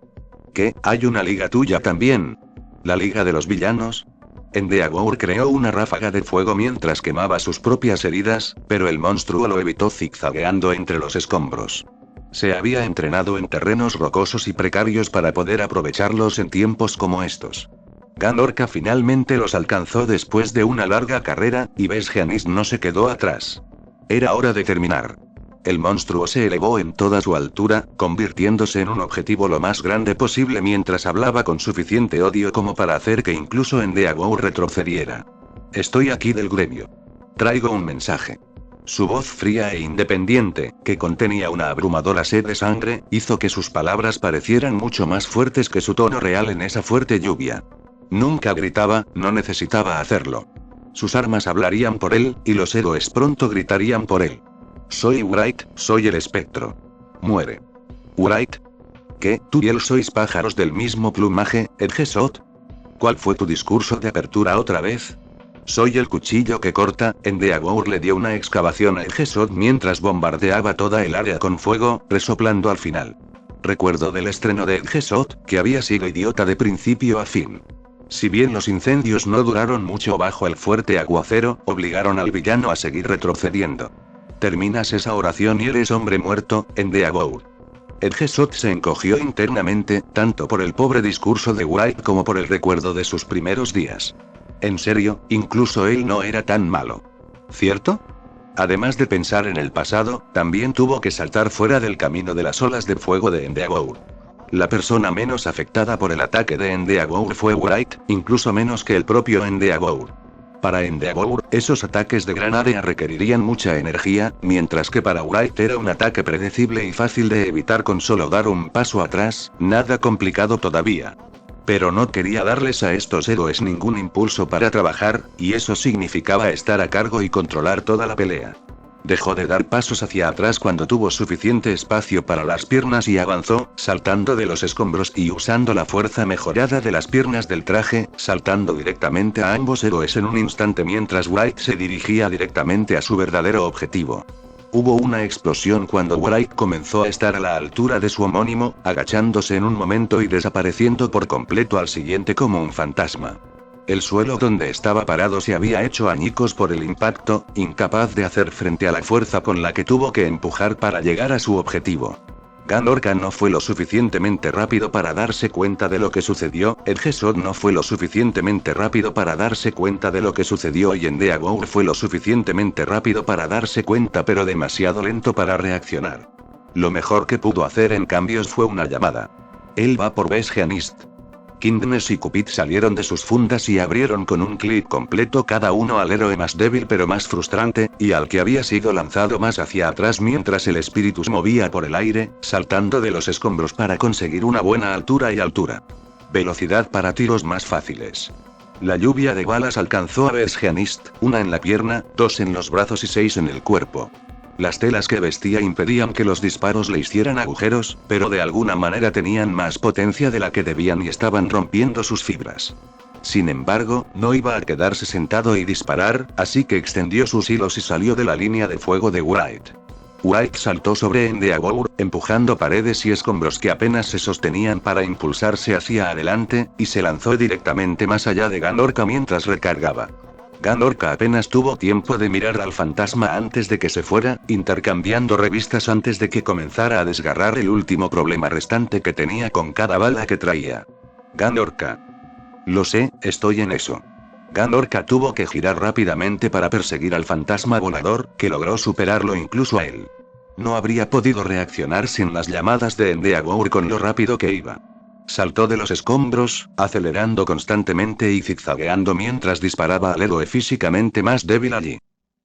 ¿Qué? ¿Hay una liga tuya también? ¿La liga de los villanos? Endeavor creó una ráfaga de fuego mientras quemaba sus propias heridas, pero el monstruo lo evitó zigzagueando entre los escombros. Se había entrenado en terrenos rocosos y precarios para poder aprovecharlos en tiempos como estos. Ganorka finalmente los alcanzó después de una larga carrera, y Vesgeanist no se quedó atrás. Era hora de terminar. El monstruo se elevó en toda su altura, convirtiéndose en un objetivo lo más grande posible mientras hablaba con suficiente odio como para hacer que incluso Endeavor retrocediera. Estoy aquí del gremio. Traigo un mensaje. Su voz fría e independiente, que contenía una abrumadora sed de sangre, hizo que sus palabras parecieran mucho más fuertes que su tono real en esa fuerte lluvia. Nunca gritaba, no necesitaba hacerlo. Sus armas hablarían por él, y los héroes pronto gritarían por él. Soy Wright, soy el espectro. Muere. Wright. ¿Qué? ¿Tú y él sois pájaros del mismo plumaje, Edgesot? ¿Cuál fue tu discurso de apertura otra vez? Soy el cuchillo que corta. Endeavor le dio una excavación a Edgesot mientras bombardeaba toda el área con fuego, resoplando al final. Recuerdo del estreno de Edgesot, que había sido idiota de principio a fin. Si bien los incendios no duraron mucho bajo el fuerte aguacero, obligaron al villano a seguir retrocediendo. Terminas esa oración y eres hombre muerto, Endeavor. Edgesot se encogió internamente, tanto por el pobre discurso de White como por el recuerdo de sus primeros días. En serio, incluso él no era tan malo. ¿Cierto? Además de pensar en el pasado, también tuvo que saltar fuera del camino de las olas de fuego de Endeavor. La persona menos afectada por el ataque de Endeavor fue White, incluso menos que el propio Endeavor. Para Endeavor, esos ataques de gran área requerirían mucha energía, mientras que para White era un ataque predecible y fácil de evitar con solo dar un paso atrás, nada complicado todavía. Pero no quería darles a estos héroes ningún impulso para trabajar, y eso significaba estar a cargo y controlar toda la pelea. Dejó de dar pasos hacia atrás cuando tuvo suficiente espacio para las piernas y avanzó, saltando de los escombros y usando la fuerza mejorada de las piernas del traje, saltando directamente a ambos héroes en un instante mientras White se dirigía directamente a su verdadero objetivo. Hubo una explosión cuando White comenzó a estar a la altura de su homónimo, agachándose en un momento y desapareciendo por completo al siguiente como un fantasma. El suelo donde estaba parado se había hecho añicos por el impacto, incapaz de hacer frente a la fuerza con la que tuvo que empujar para llegar a su objetivo. Ganorka no fue lo suficientemente rápido para darse cuenta de lo que sucedió, Edgesot no fue lo suficientemente rápido para darse cuenta de lo que sucedió y Endeavor fue lo suficientemente rápido para darse cuenta pero demasiado lento para reaccionar. Lo mejor que pudo hacer en cambios fue una llamada. Él va por Besgeanist. Kindness y Cupid salieron de sus fundas y abrieron con un clic completo cada uno al héroe más débil pero más frustrante, y al que había sido lanzado más hacia atrás mientras el espíritu se movía por el aire, saltando de los escombros para conseguir una buena altura y altura. Velocidad para tiros más fáciles. La lluvia de balas alcanzó a Besgeanist, una en la pierna, 2 en los brazos y 6 en el cuerpo. Las telas que vestía impedían que los disparos le hicieran agujeros, pero de alguna manera tenían más potencia de la que debían y estaban rompiendo sus fibras. Sin embargo, no iba a quedarse sentado y disparar, así que extendió sus hilos y salió de la línea de fuego de White. White saltó sobre Endeavor, empujando paredes y escombros que apenas se sostenían para impulsarse hacia adelante, y se lanzó directamente más allá de Ganorka mientras recargaba. Ganorka apenas tuvo tiempo de mirar al fantasma antes de que se fuera, intercambiando revistas antes de que comenzara a desgarrar el último problema restante que tenía con cada bala que traía. Ganorka. Lo sé, estoy en eso. Ganorka tuvo que girar rápidamente para perseguir al fantasma volador, que logró superarlo incluso a él. No habría podido reaccionar sin las llamadas de Endeavor con lo rápido que iba. Saltó de los escombros, acelerando constantemente y zigzagueando mientras disparaba al héroe físicamente más débil allí.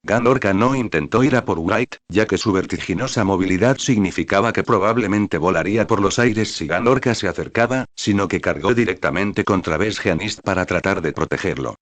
Ganorka no intentó ir a por White, ya que su vertiginosa movilidad significaba que probablemente volaría por los aires si Ganorka se acercaba, sino que cargó directamente contra Besgeanist para tratar de protegerlo.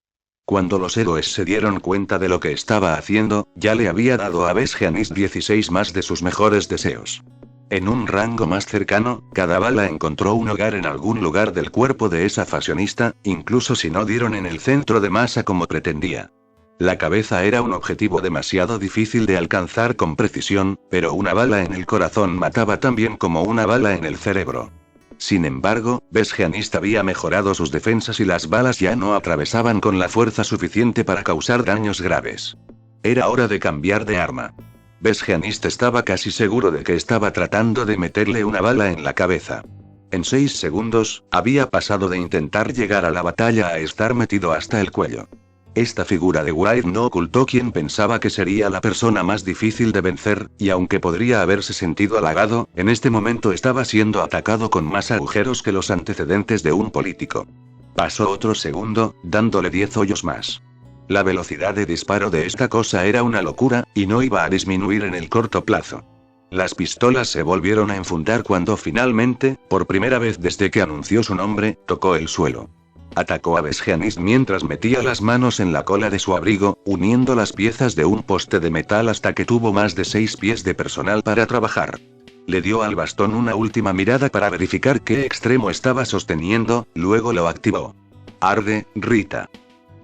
Cuando los héroes se dieron cuenta de lo que estaba haciendo, ya le había dado a Besgeanist 16 más de sus mejores deseos. En un rango más cercano, cada bala encontró un hogar en algún lugar del cuerpo de esa fashionista, incluso si no dieron en el centro de masa como pretendía. La cabeza era un objetivo demasiado difícil de alcanzar con precisión, pero una bala en el corazón mataba tan bien como una bala en el cerebro. Sin embargo, Besgeanist había mejorado sus defensas y las balas ya no atravesaban con la fuerza suficiente para causar daños graves. Era hora de cambiar de arma. Besgeanist estaba casi seguro de que estaba tratando de meterle una bala en la cabeza. En 6 segundos, había pasado de intentar llegar a la batalla a estar metido hasta el cuello. Esta figura de White no ocultó quién pensaba que sería la persona más difícil de vencer, y aunque podría haberse sentido halagado, en este momento estaba siendo atacado con más agujeros que los antecedentes de un político. Pasó otro segundo, dándole 10 hoyos más. La velocidad de disparo de esta cosa era una locura, y no iba a disminuir en el corto plazo. Las pistolas se volvieron a enfundar cuando finalmente, por primera vez desde que anunció su nombre, tocó el suelo. Atacó a Besgeanist mientras metía las manos en la cola de su abrigo, uniendo las piezas de un poste de metal hasta que tuvo más de 6 pies de personal para trabajar. Le dio al bastón una última mirada para verificar qué extremo estaba sosteniendo, luego lo activó. Arde, Rita.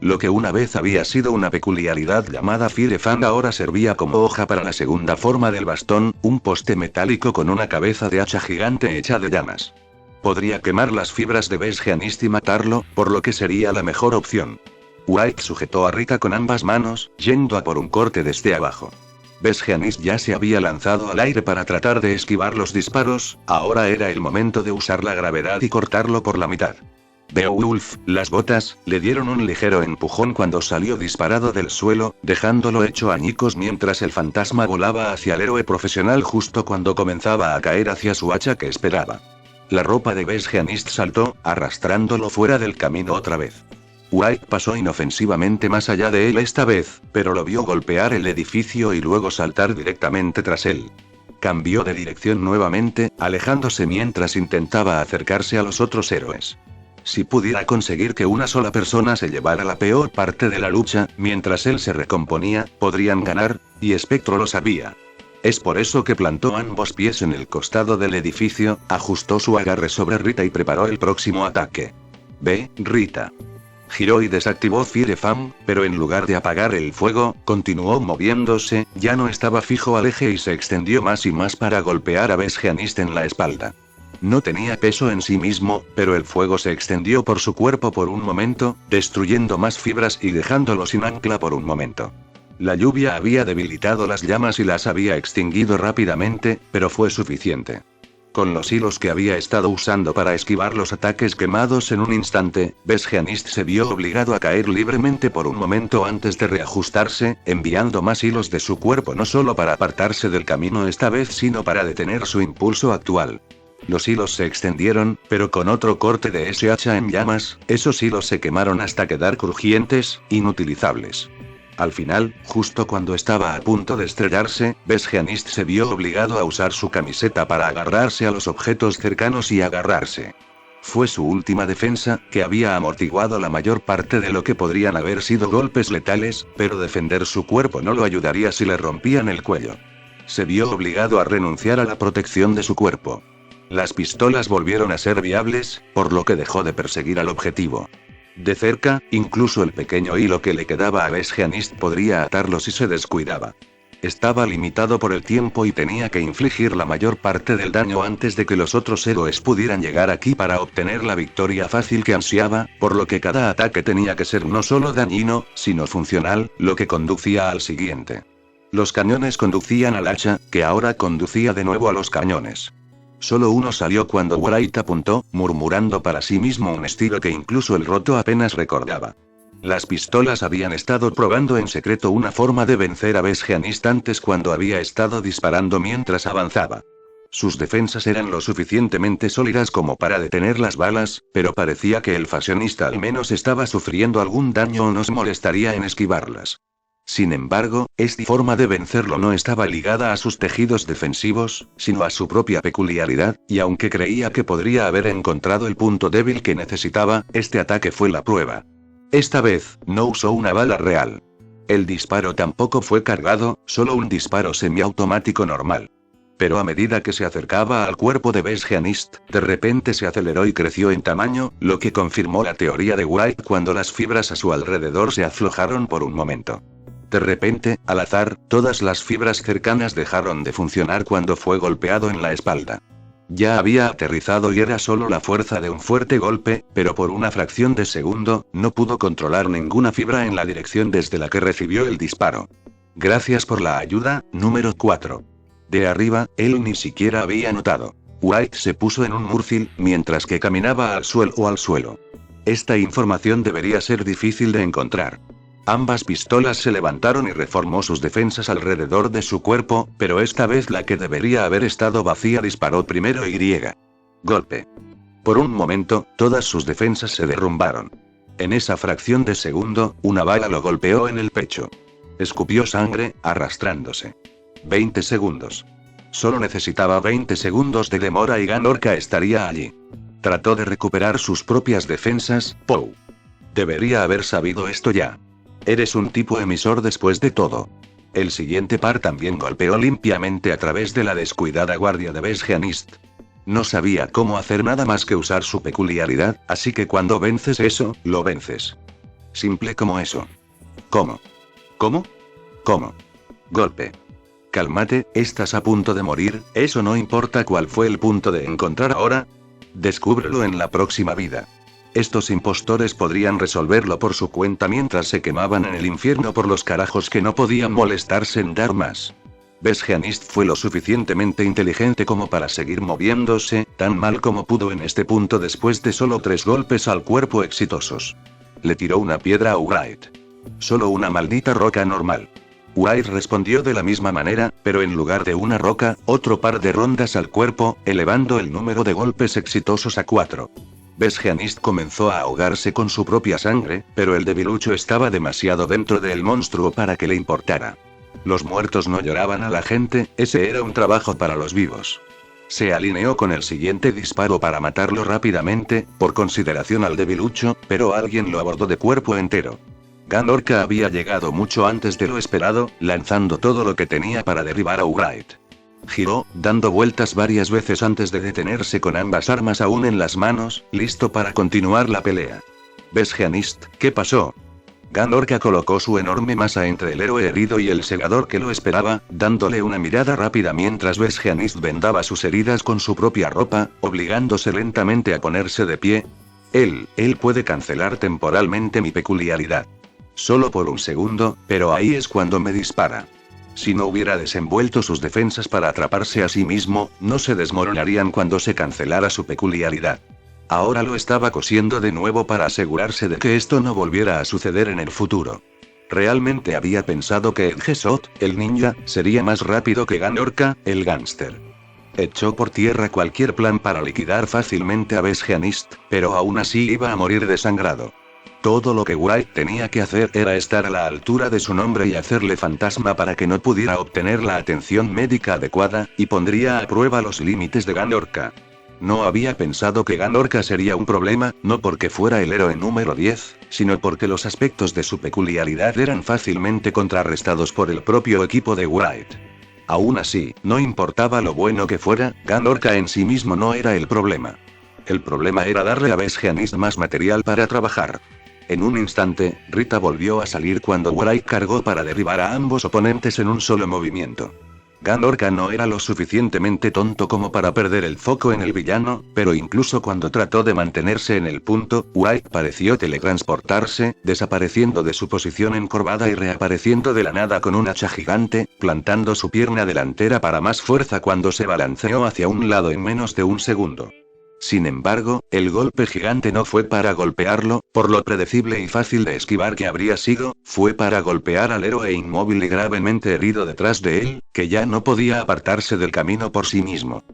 Lo que una vez había sido una peculiaridad llamada Fire Fan ahora servía como hoja para la segunda forma del bastón, un poste metálico con una cabeza de hacha gigante hecha de llamas. Podría quemar las fibras de Besgeanist y matarlo, por lo que sería la mejor opción. White sujetó a Rita con ambas manos, yendo a por un corte desde abajo. Besgeanist ya se había lanzado al aire para tratar de esquivar los disparos, ahora era el momento de usar la gravedad y cortarlo por la mitad. Beowulf, las botas, le dieron un ligero empujón cuando salió disparado del suelo, dejándolo hecho añicos mientras el fantasma volaba hacia el héroe profesional justo cuando comenzaba a caer hacia su hacha que esperaba. La ropa de Besgeanist saltó, arrastrándolo fuera del camino otra vez. White pasó inofensivamente más allá de él esta vez, pero lo vio golpear el edificio y luego saltar directamente tras él. Cambió de dirección nuevamente, alejándose mientras intentaba acercarse a los otros héroes. Si pudiera conseguir que una sola persona se llevara la peor parte de la lucha, mientras él se recomponía, podrían ganar, y Spectro lo sabía. Es por eso que plantó ambos pies en el costado del edificio, ajustó su agarre sobre Rita y preparó el próximo ataque. Ve, Rita. Giró y desactivó Fire Fan, pero en lugar de apagar el fuego, continuó moviéndose, ya no estaba fijo al eje y se extendió más y más para golpear a Besgeanist en la espalda. No tenía peso en sí mismo, pero el fuego se extendió por su cuerpo por un momento, destruyendo más fibras y dejándolo sin ancla por un momento. La lluvia había debilitado las llamas y las había extinguido rápidamente, pero fue suficiente. Con los hilos que había estado usando para esquivar los ataques quemados en un instante, Besgeanist se vio obligado a caer libremente por un momento antes de reajustarse, enviando más hilos de su cuerpo no solo para apartarse del camino esta vez sino para detener su impulso actual. Los hilos se extendieron, pero con otro corte de ese hacha en llamas, esos hilos se quemaron hasta quedar crujientes, inutilizables. Al final, justo cuando estaba a punto de estrellarse, Besgeanist se vio obligado a usar su camiseta para agarrarse a los objetos cercanos y agarrarse. Fue su última defensa, que había amortiguado la mayor parte de lo que podrían haber sido golpes letales, pero defender su cuerpo no lo ayudaría si le rompían el cuello. Se vio obligado a renunciar a la protección de su cuerpo. Las pistolas volvieron a ser viables, por lo que dejó de perseguir al objetivo. De cerca, incluso el pequeño hilo que le quedaba a Besgeanist podría atarlo si se descuidaba. Estaba limitado por el tiempo y tenía que infligir la mayor parte del daño antes de que los otros héroes pudieran llegar aquí para obtener la victoria fácil que ansiaba, por lo que cada ataque tenía que ser no solo dañino, sino funcional, lo que conducía al siguiente. Los cañones conducían al hacha, que ahora conducía de nuevo a los cañones. Solo uno salió cuando Wright apuntó, murmurando para sí mismo un estilo que incluso el roto apenas recordaba. Las pistolas habían estado probando en secreto una forma de vencer a Besgeanist antes cuando había estado disparando mientras avanzaba. Sus defensas eran lo suficientemente sólidas como para detener las balas, pero parecía que el fashionista al menos estaba sufriendo algún daño o no se molestaría en esquivarlas. Sin embargo, esta forma de vencerlo no estaba ligada a sus tejidos defensivos, sino a su propia peculiaridad, y aunque creía que podría haber encontrado el punto débil que necesitaba, este ataque fue la prueba. Esta vez, no usó una bala real. El disparo tampoco fue cargado, solo un disparo semiautomático normal. Pero a medida que se acercaba al cuerpo de Besgeanist, de repente se aceleró y creció en tamaño, lo que confirmó la teoría de White cuando las fibras a su alrededor se aflojaron por un momento. De repente, al azar, todas las fibras cercanas dejaron de funcionar cuando fue golpeado en la espalda. Ya había aterrizado y era solo la fuerza de un fuerte golpe, pero por una fracción de segundo, no pudo controlar ninguna fibra en la dirección desde la que recibió el disparo. Gracias por la ayuda, número 4. De arriba, él ni siquiera había notado. White se puso en un murfil, mientras que caminaba al suelo. Esta información debería ser difícil de encontrar. Ambas pistolas se levantaron y reformó sus defensas alrededor de su cuerpo, pero esta vez la que debería haber estado vacía disparó primero y. Golpe. Por un momento, todas sus defensas se derrumbaron. En esa fracción de segundo, una bala lo golpeó en el pecho. Escupió sangre, arrastrándose. 20 segundos. Solo necesitaba 20 segundos de demora y Ganorka estaría allí. Trató de recuperar sus propias defensas, Poe. Debería haber sabido esto ya. Eres un tipo emisor después de todo. El siguiente par también golpeó limpiamente a través de la descuidada guardia de Besgeanist. No sabía cómo hacer nada más que usar su peculiaridad, así que cuando vences eso, lo vences. Simple como eso. ¿Cómo? ¿Cómo? ¿Cómo? Golpe. Cálmate, estás a punto de morir, eso no importa cuál fue el punto de encontrar ahora. Descúbrelo en la próxima vida. Estos impostores podrían resolverlo por su cuenta mientras se quemaban en el infierno por los carajos que no podían molestarse en dar más. Besgeanist fue lo suficientemente inteligente como para seguir moviéndose, tan mal como pudo en este punto después de solo 3 golpes al cuerpo exitosos. Le tiró una piedra a Wright. Solo una maldita roca normal. Wright respondió de la misma manera, pero en lugar de una roca, otro par de rondas al cuerpo, elevando el número de golpes exitosos a 4. Besgeanist comenzó a ahogarse con su propia sangre, pero el debilucho estaba demasiado dentro del monstruo para que le importara. Los muertos no lloraban a la gente, ese era un trabajo para los vivos. Se alineó con el siguiente disparo para matarlo rápidamente, por consideración al debilucho, pero alguien lo abordó de cuerpo entero. Ganorka había llegado mucho antes de lo esperado, lanzando todo lo que tenía para derribar a Wright. Giró, dando vueltas varias veces antes de detenerse con ambas armas aún en las manos, listo para continuar la pelea. Besgeanist, ¿qué pasó? Ganorka colocó su enorme masa entre el héroe herido y el segador que lo esperaba, dándole una mirada rápida mientras Besgeanist vendaba sus heridas con su propia ropa, obligándose lentamente a ponerse de pie. Él puede cancelar temporalmente mi peculiaridad. Solo por un segundo, pero ahí es cuando me dispara. Si no hubiera desenvuelto sus defensas para atraparse a sí mismo, no se desmoronarían cuando se cancelara su peculiaridad. Ahora lo estaba cosiendo de nuevo para asegurarse de que esto no volviera a suceder en el futuro. Realmente había pensado que Edgesot, el ninja, sería más rápido que Ganorka, el gángster. Echó por tierra cualquier plan para liquidar fácilmente a Besgeanist, pero aún así iba a morir desangrado. Todo lo que Wright tenía que hacer era estar a la altura de su nombre y hacerle fantasma para que no pudiera obtener la atención médica adecuada, y pondría a prueba los límites de Ganorka. No había pensado que Ganorka sería un problema, no porque fuera el héroe número 10, sino porque los aspectos de su peculiaridad eran fácilmente contrarrestados por el propio equipo de Wright. Aún así, no importaba lo bueno que fuera, Ganorka en sí mismo no era el problema. El problema era darle a Besgeanist más material para trabajar. En un instante, Rita volvió a salir cuando Wright cargó para derribar a ambos oponentes en un solo movimiento. Ganorka no era lo suficientemente tonto como para perder el foco en el villano, pero incluso cuando trató de mantenerse en el punto, Wright pareció teletransportarse, desapareciendo de su posición encorvada y reapareciendo de la nada con un hacha gigante, plantando su pierna delantera para más fuerza cuando se balanceó hacia un lado en menos de un segundo. Sin embargo, el golpe gigante no fue para golpearlo, por lo predecible y fácil de esquivar que habría sido, fue para golpear al héroe inmóvil y gravemente herido detrás de él, que ya no podía apartarse del camino por sí mismo.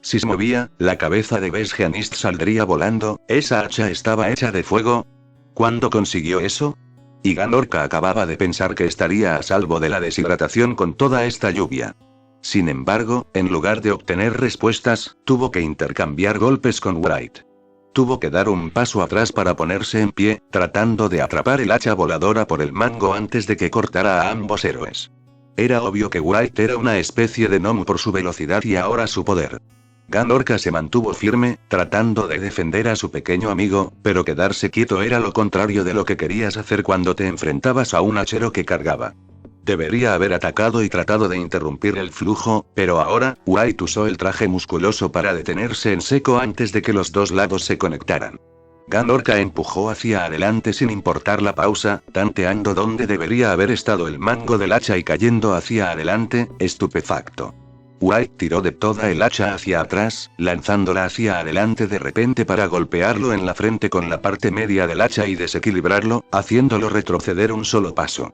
Si se movía, la cabeza de Besgeanist saldría volando, esa hacha estaba hecha de fuego. ¿Cuándo consiguió eso? Y Ganorka acababa de pensar que estaría a salvo de la deshidratación con toda esta lluvia. Sin embargo, en lugar de obtener respuestas, tuvo que intercambiar golpes con Wright. Tuvo que dar un paso atrás para ponerse en pie, tratando de atrapar el hacha voladora por el mango antes de que cortara a ambos héroes. Era obvio que Wright era una especie de gnomo por su velocidad y ahora su poder. Ganorka se mantuvo firme, tratando de defender a su pequeño amigo, pero quedarse quieto era lo contrario de lo que querías hacer cuando te enfrentabas a un hachero que cargaba. Debería haber atacado y tratado de interrumpir el flujo, pero ahora, Wright usó el traje musculoso para detenerse en seco antes de que los dos lados se conectaran. Ganorka empujó hacia adelante sin importar la pausa, tanteando dónde debería haber estado el mango del hacha y cayendo hacia adelante, estupefacto. Wright tiró de toda el hacha hacia atrás, lanzándola hacia adelante de repente para golpearlo en la frente con la parte media del hacha y desequilibrarlo, haciéndolo retroceder un solo paso.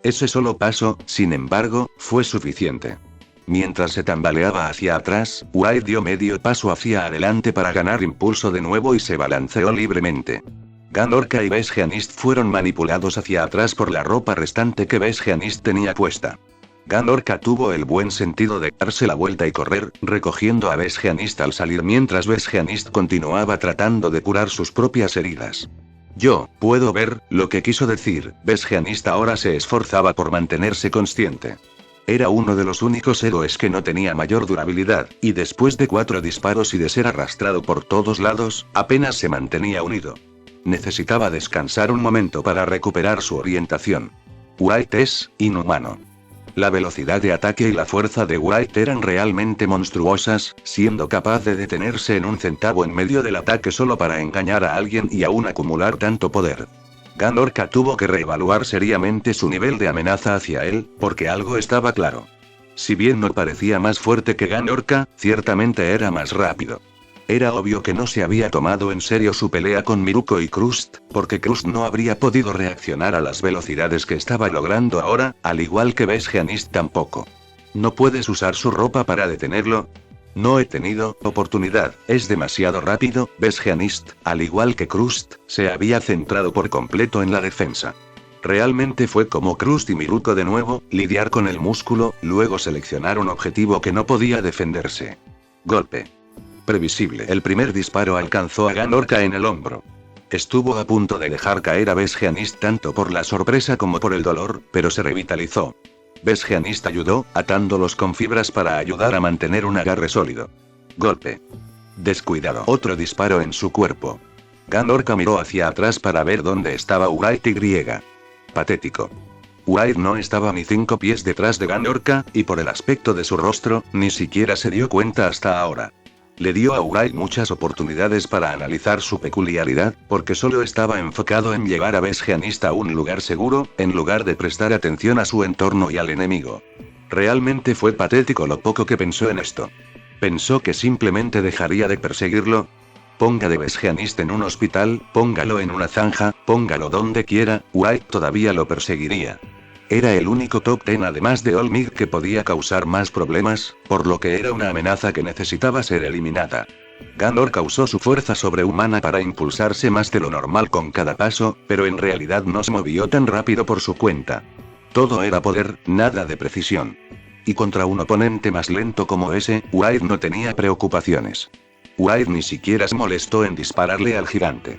Ese solo paso, sin embargo, fue suficiente. Mientras se tambaleaba hacia atrás, Wright dio medio paso hacia adelante para ganar impulso de nuevo y se balanceó libremente. Ganorka y Besgeanist fueron manipulados hacia atrás por la ropa restante que Besgeanist tenía puesta. Ganorka tuvo el buen sentido de darse la vuelta y correr, recogiendo a Besgeanist al salir mientras Besgeanist continuaba tratando de curar sus propias heridas. Yo puedo ver lo que quiso decir. Besgeanist ahora se esforzaba por mantenerse consciente. Era uno de los únicos héroes que no tenía mayor durabilidad, y después de 4 disparos y de ser arrastrado por todos lados, apenas se mantenía unido. Necesitaba descansar un momento para recuperar su orientación. White es inhumano. La velocidad de ataque y la fuerza de White eran realmente monstruosas, siendo capaz de detenerse en un centavo en medio del ataque solo para engañar a alguien y aún acumular tanto poder. Gan Orca tuvo que reevaluar seriamente su nivel de amenaza hacia él, porque algo estaba claro. Si bien no parecía más fuerte que Gan Orca, ciertamente era más rápido. Era obvio que no se había tomado en serio su pelea con Miruko y Krust, porque Krust no habría podido reaccionar a las velocidades que estaba logrando ahora, al igual que Vesgeanist tampoco. ¿No puedes usar su ropa para detenerlo? No he tenido oportunidad, es demasiado rápido. Vesgeanist, al igual que Krust, se había centrado por completo en la defensa. Realmente fue como Krust y Miruko de nuevo, lidiar con el músculo, luego seleccionar un objetivo que no podía defenderse. Golpe. Previsible. El primer disparo alcanzó a Gan Orca en el hombro. Estuvo a punto de dejar caer a Vesgeanist tanto por la sorpresa como por el dolor, pero se revitalizó. Vesgeanist ayudó, atándolos con fibras para ayudar a mantener un agarre sólido. Golpe. Descuidado. Otro disparo en su cuerpo. Gan Orca miró hacia atrás para ver dónde estaba White y. Patético. White no estaba ni 5 pies detrás de Gan Orca, y por el aspecto de su rostro, ni siquiera se dio cuenta hasta ahora. Le dio a White muchas oportunidades para analizar su peculiaridad, porque solo estaba enfocado en llevar a Vesgeanist a un lugar seguro, en lugar de prestar atención a su entorno y al enemigo. Realmente fue patético lo poco que pensó en esto. Pensó que simplemente dejaría de perseguirlo. Ponga de Vesgeanist en un hospital, póngalo en una zanja, póngalo donde quiera, White todavía lo perseguiría. Era el único top 10 además de Olmig que podía causar más problemas, por lo que era una amenaza que necesitaba ser eliminada. Gan Orca usó su fuerza sobrehumana para impulsarse más de lo normal con cada paso, pero en realidad no se movió tan rápido por su cuenta. Todo era poder, nada de precisión. Y contra un oponente más lento como ese, White no tenía preocupaciones. White ni siquiera se molestó en dispararle al gigante.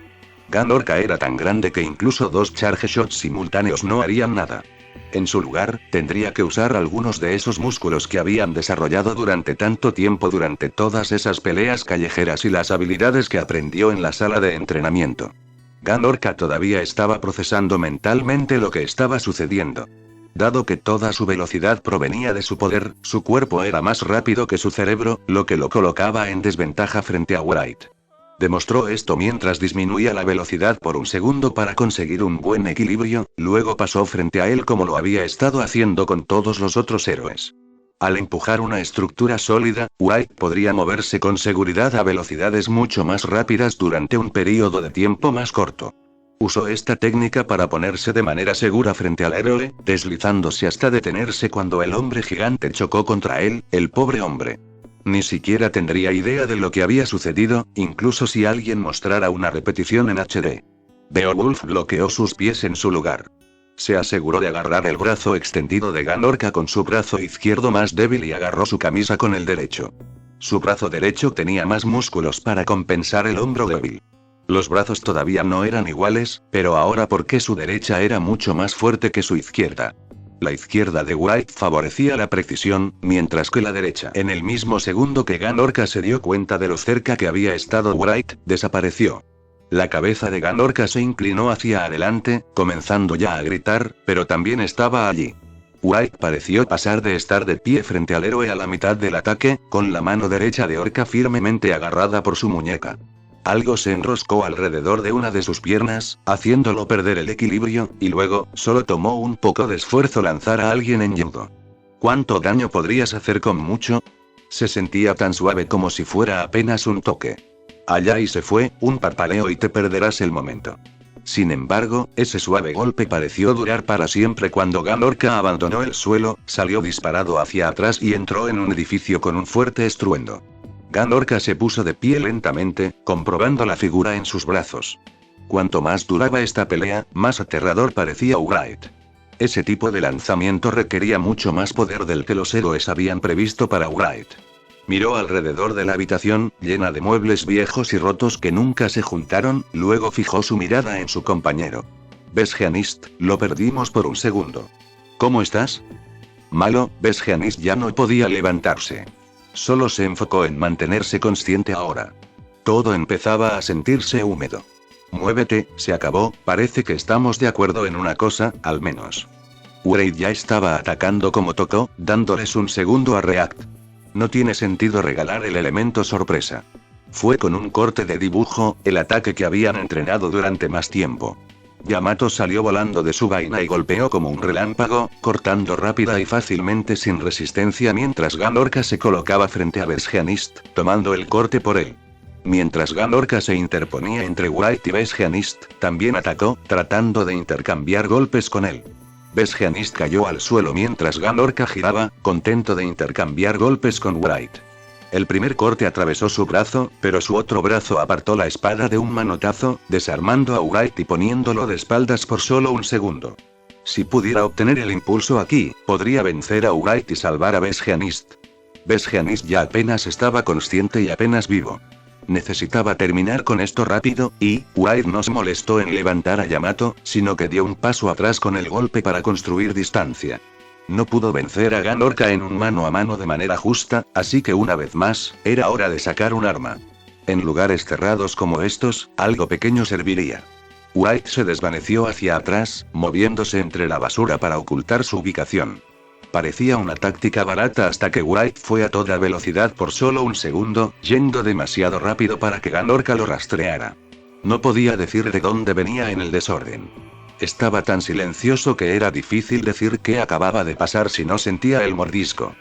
Gan Orca era tan grande que incluso 2 charge shots simultáneos no harían nada. En su lugar, tendría que usar algunos de esos músculos que habían desarrollado durante tanto tiempo durante todas esas peleas callejeras y las habilidades que aprendió en la sala de entrenamiento. Gan Orca todavía estaba procesando mentalmente lo que estaba sucediendo. Dado que toda su velocidad provenía de su poder, su cuerpo era más rápido que su cerebro, lo que lo colocaba en desventaja frente a White. Demostró esto mientras disminuía la velocidad por un segundo para conseguir un buen equilibrio, luego pasó frente a él como lo había estado haciendo con todos los otros héroes. Al empujar una estructura sólida, White podría moverse con seguridad a velocidades mucho más rápidas durante un período de tiempo más corto. Usó esta técnica para ponerse de manera segura frente al héroe, deslizándose hasta detenerse cuando el hombre gigante chocó contra él, el pobre hombre. Ni siquiera tendría idea de lo que había sucedido, incluso si alguien mostrara una repetición en HD. Beowulf bloqueó sus pies en su lugar. Se aseguró de agarrar el brazo extendido de Gan Orca con su brazo izquierdo más débil y agarró su camisa con el derecho. Su brazo derecho tenía más músculos para compensar el hombro débil. Los brazos todavía no eran iguales, pero ahora porque su derecha era mucho más fuerte que su izquierda. La izquierda de White favorecía la precisión, mientras que la derecha. En el mismo segundo que Gan Orca se dio cuenta de lo cerca que había estado White, desapareció. La cabeza de Gan Orca se inclinó hacia adelante, comenzando ya a gritar, pero también estaba allí. White pareció pasar de estar de pie frente al héroe a la mitad del ataque, con la mano derecha de Orca firmemente agarrada por su muñeca. Algo se enroscó alrededor de una de sus piernas, haciéndolo perder el equilibrio, y luego, solo tomó un poco de esfuerzo lanzar a alguien en judo. ¿Cuánto daño podrías hacer con mucho? Se sentía tan suave como si fuera apenas un toque. Allá y se fue, un parpaleo y te perderás el momento. Sin embargo, ese suave golpe pareció durar para siempre cuando Gan Orca abandonó el suelo, salió disparado hacia atrás y entró en un edificio con un fuerte estruendo. Gan Orca se puso de pie lentamente, comprobando la figura en sus brazos. Cuanto más duraba esta pelea, más aterrador parecía White. Ese tipo de lanzamiento requería mucho más poder del que los héroes habían previsto para White. Miró alrededor de la habitación, llena de muebles viejos y rotos que nunca se juntaron, luego fijó su mirada en su compañero. Vesgeanist, lo perdimos por un segundo. ¿Cómo estás? Malo. Vesgeanist ya no podía levantarse. Solo se enfocó en mantenerse consciente ahora. Todo empezaba a sentirse húmedo. Muévete, se acabó, parece que estamos de acuerdo en una cosa, al menos. Wraith ya estaba atacando como tocó, dándoles un segundo a React. No tiene sentido regalar el elemento sorpresa. Fue con un corte de dibujo, el ataque que habían entrenado durante más tiempo. Yamato salió volando de su vaina y golpeó como un relámpago, cortando rápida y fácilmente sin resistencia mientras Ganorka se colocaba frente a Besgeanist, tomando el corte por él. Mientras Ganorka se interponía entre Wraith y Besgeanist, también atacó, tratando de intercambiar golpes con él. Besgeanist cayó al suelo mientras Ganorka giraba, contento de intercambiar golpes con Wraith. El primer corte atravesó su brazo, pero su otro brazo apartó la espada de un manotazo, desarmando a Wraith y poniéndolo de espaldas por solo un segundo. Si pudiera obtener el impulso aquí, podría vencer a Wraith y salvar a Besgeanist. Besgeanist ya apenas estaba consciente y apenas vivo. Necesitaba terminar con esto rápido, y Wraith no se molestó en levantar a Yamato, sino que dio un paso atrás con el golpe para construir distancia. No pudo vencer a Ganorka en un mano a mano de manera justa, así que una vez más, era hora de sacar un arma. En lugares cerrados como estos, algo pequeño serviría. Wraith se desvaneció hacia atrás, moviéndose entre la basura para ocultar su ubicación. Parecía una táctica barata hasta que Wraith fue a toda velocidad por solo un segundo, yendo demasiado rápido para que Ganorka lo rastreara. No podía decir de dónde venía en el desorden. Estaba tan silencioso que era difícil decir qué acababa de pasar si no sentía el mordisco.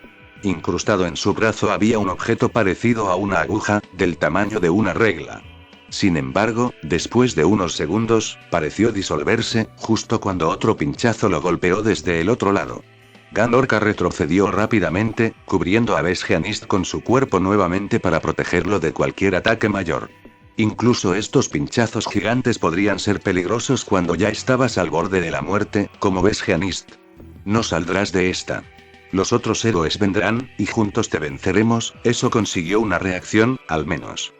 Incrustado en su brazo había un objeto parecido a una aguja, del tamaño de una regla. Sin embargo, después de unos segundos, pareció disolverse, justo cuando otro pinchazo lo golpeó desde el otro lado. Ganorka retrocedió rápidamente, cubriendo a Besgeanist con su cuerpo nuevamente para protegerlo de cualquier ataque mayor. Incluso estos pinchazos gigantes podrían ser peligrosos cuando ya estabas al borde de la muerte, como Besgeanist. No saldrás de esta. Los otros héroes vendrán, y juntos te venceremos. Eso consiguió una reacción, al menos.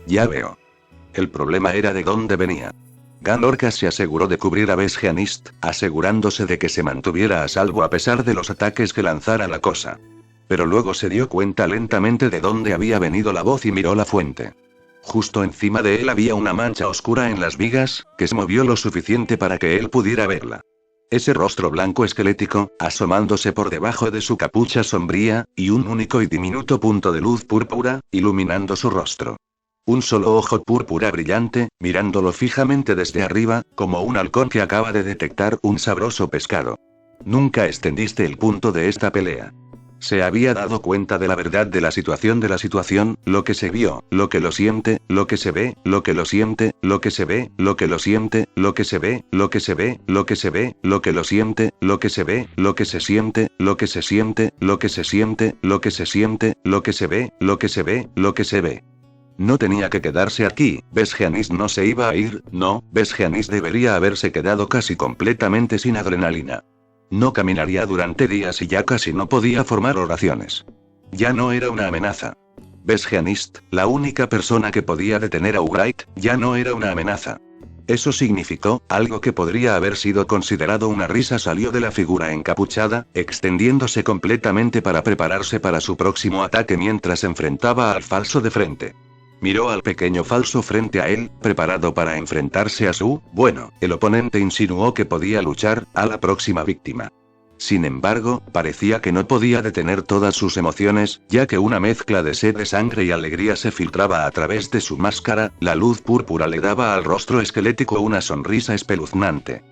Ya veo. El problema era de dónde venía. Ganorka se aseguró de cubrir a Besgeanist, asegurándose de que se mantuviera a salvo a pesar de los ataques que lanzara la cosa. Pero luego se dio cuenta lentamente de dónde había venido la voz y miró la fuente. Justo encima de él había una mancha oscura en las vigas, que se movió lo suficiente para que él pudiera verla. Ese rostro blanco esquelético, asomándose por debajo de su capucha sombría, y un único y diminuto punto de luz púrpura, iluminando su rostro. Un solo ojo púrpura brillante, mirándolo fijamente desde arriba, como un halcón que acaba de detectar un sabroso pescado. Nunca extendiste el punto de esta pelea. Se había dado cuenta de la verdad de la situación, lo que se vio, lo que lo siente, lo que se ve, lo que lo siente, lo que se ve, lo que lo siente, lo que se ve, lo que se ve, lo que se ve, lo que lo siente, lo que se ve, lo que se siente, lo que se siente, lo que se siente, lo que se siente, lo que se ve, lo que se ve, lo que se ve. No tenía que quedarse aquí, Besgeanist no se iba a ir, no, Besgeanist debería haberse quedado casi completamente sin adrenalina. No caminaría durante días y ya casi no podía formar oraciones. Ya no era una amenaza. Besgeanist, la única persona que podía detener a Wraith, ya no era una amenaza. Eso significó, algo que podría haber sido considerado una risa salió de la figura encapuchada, extendiéndose completamente para prepararse para su próximo ataque mientras enfrentaba al falso de frente. Miró al pequeño falso frente a él, preparado para enfrentarse a el oponente insinuó que podía luchar, a la próxima víctima. Sin embargo, parecía que no podía detener todas sus emociones, ya que una mezcla de sed de sangre y alegría se filtraba a través de su máscara, la luz púrpura le daba al rostro esquelético una sonrisa espeluznante.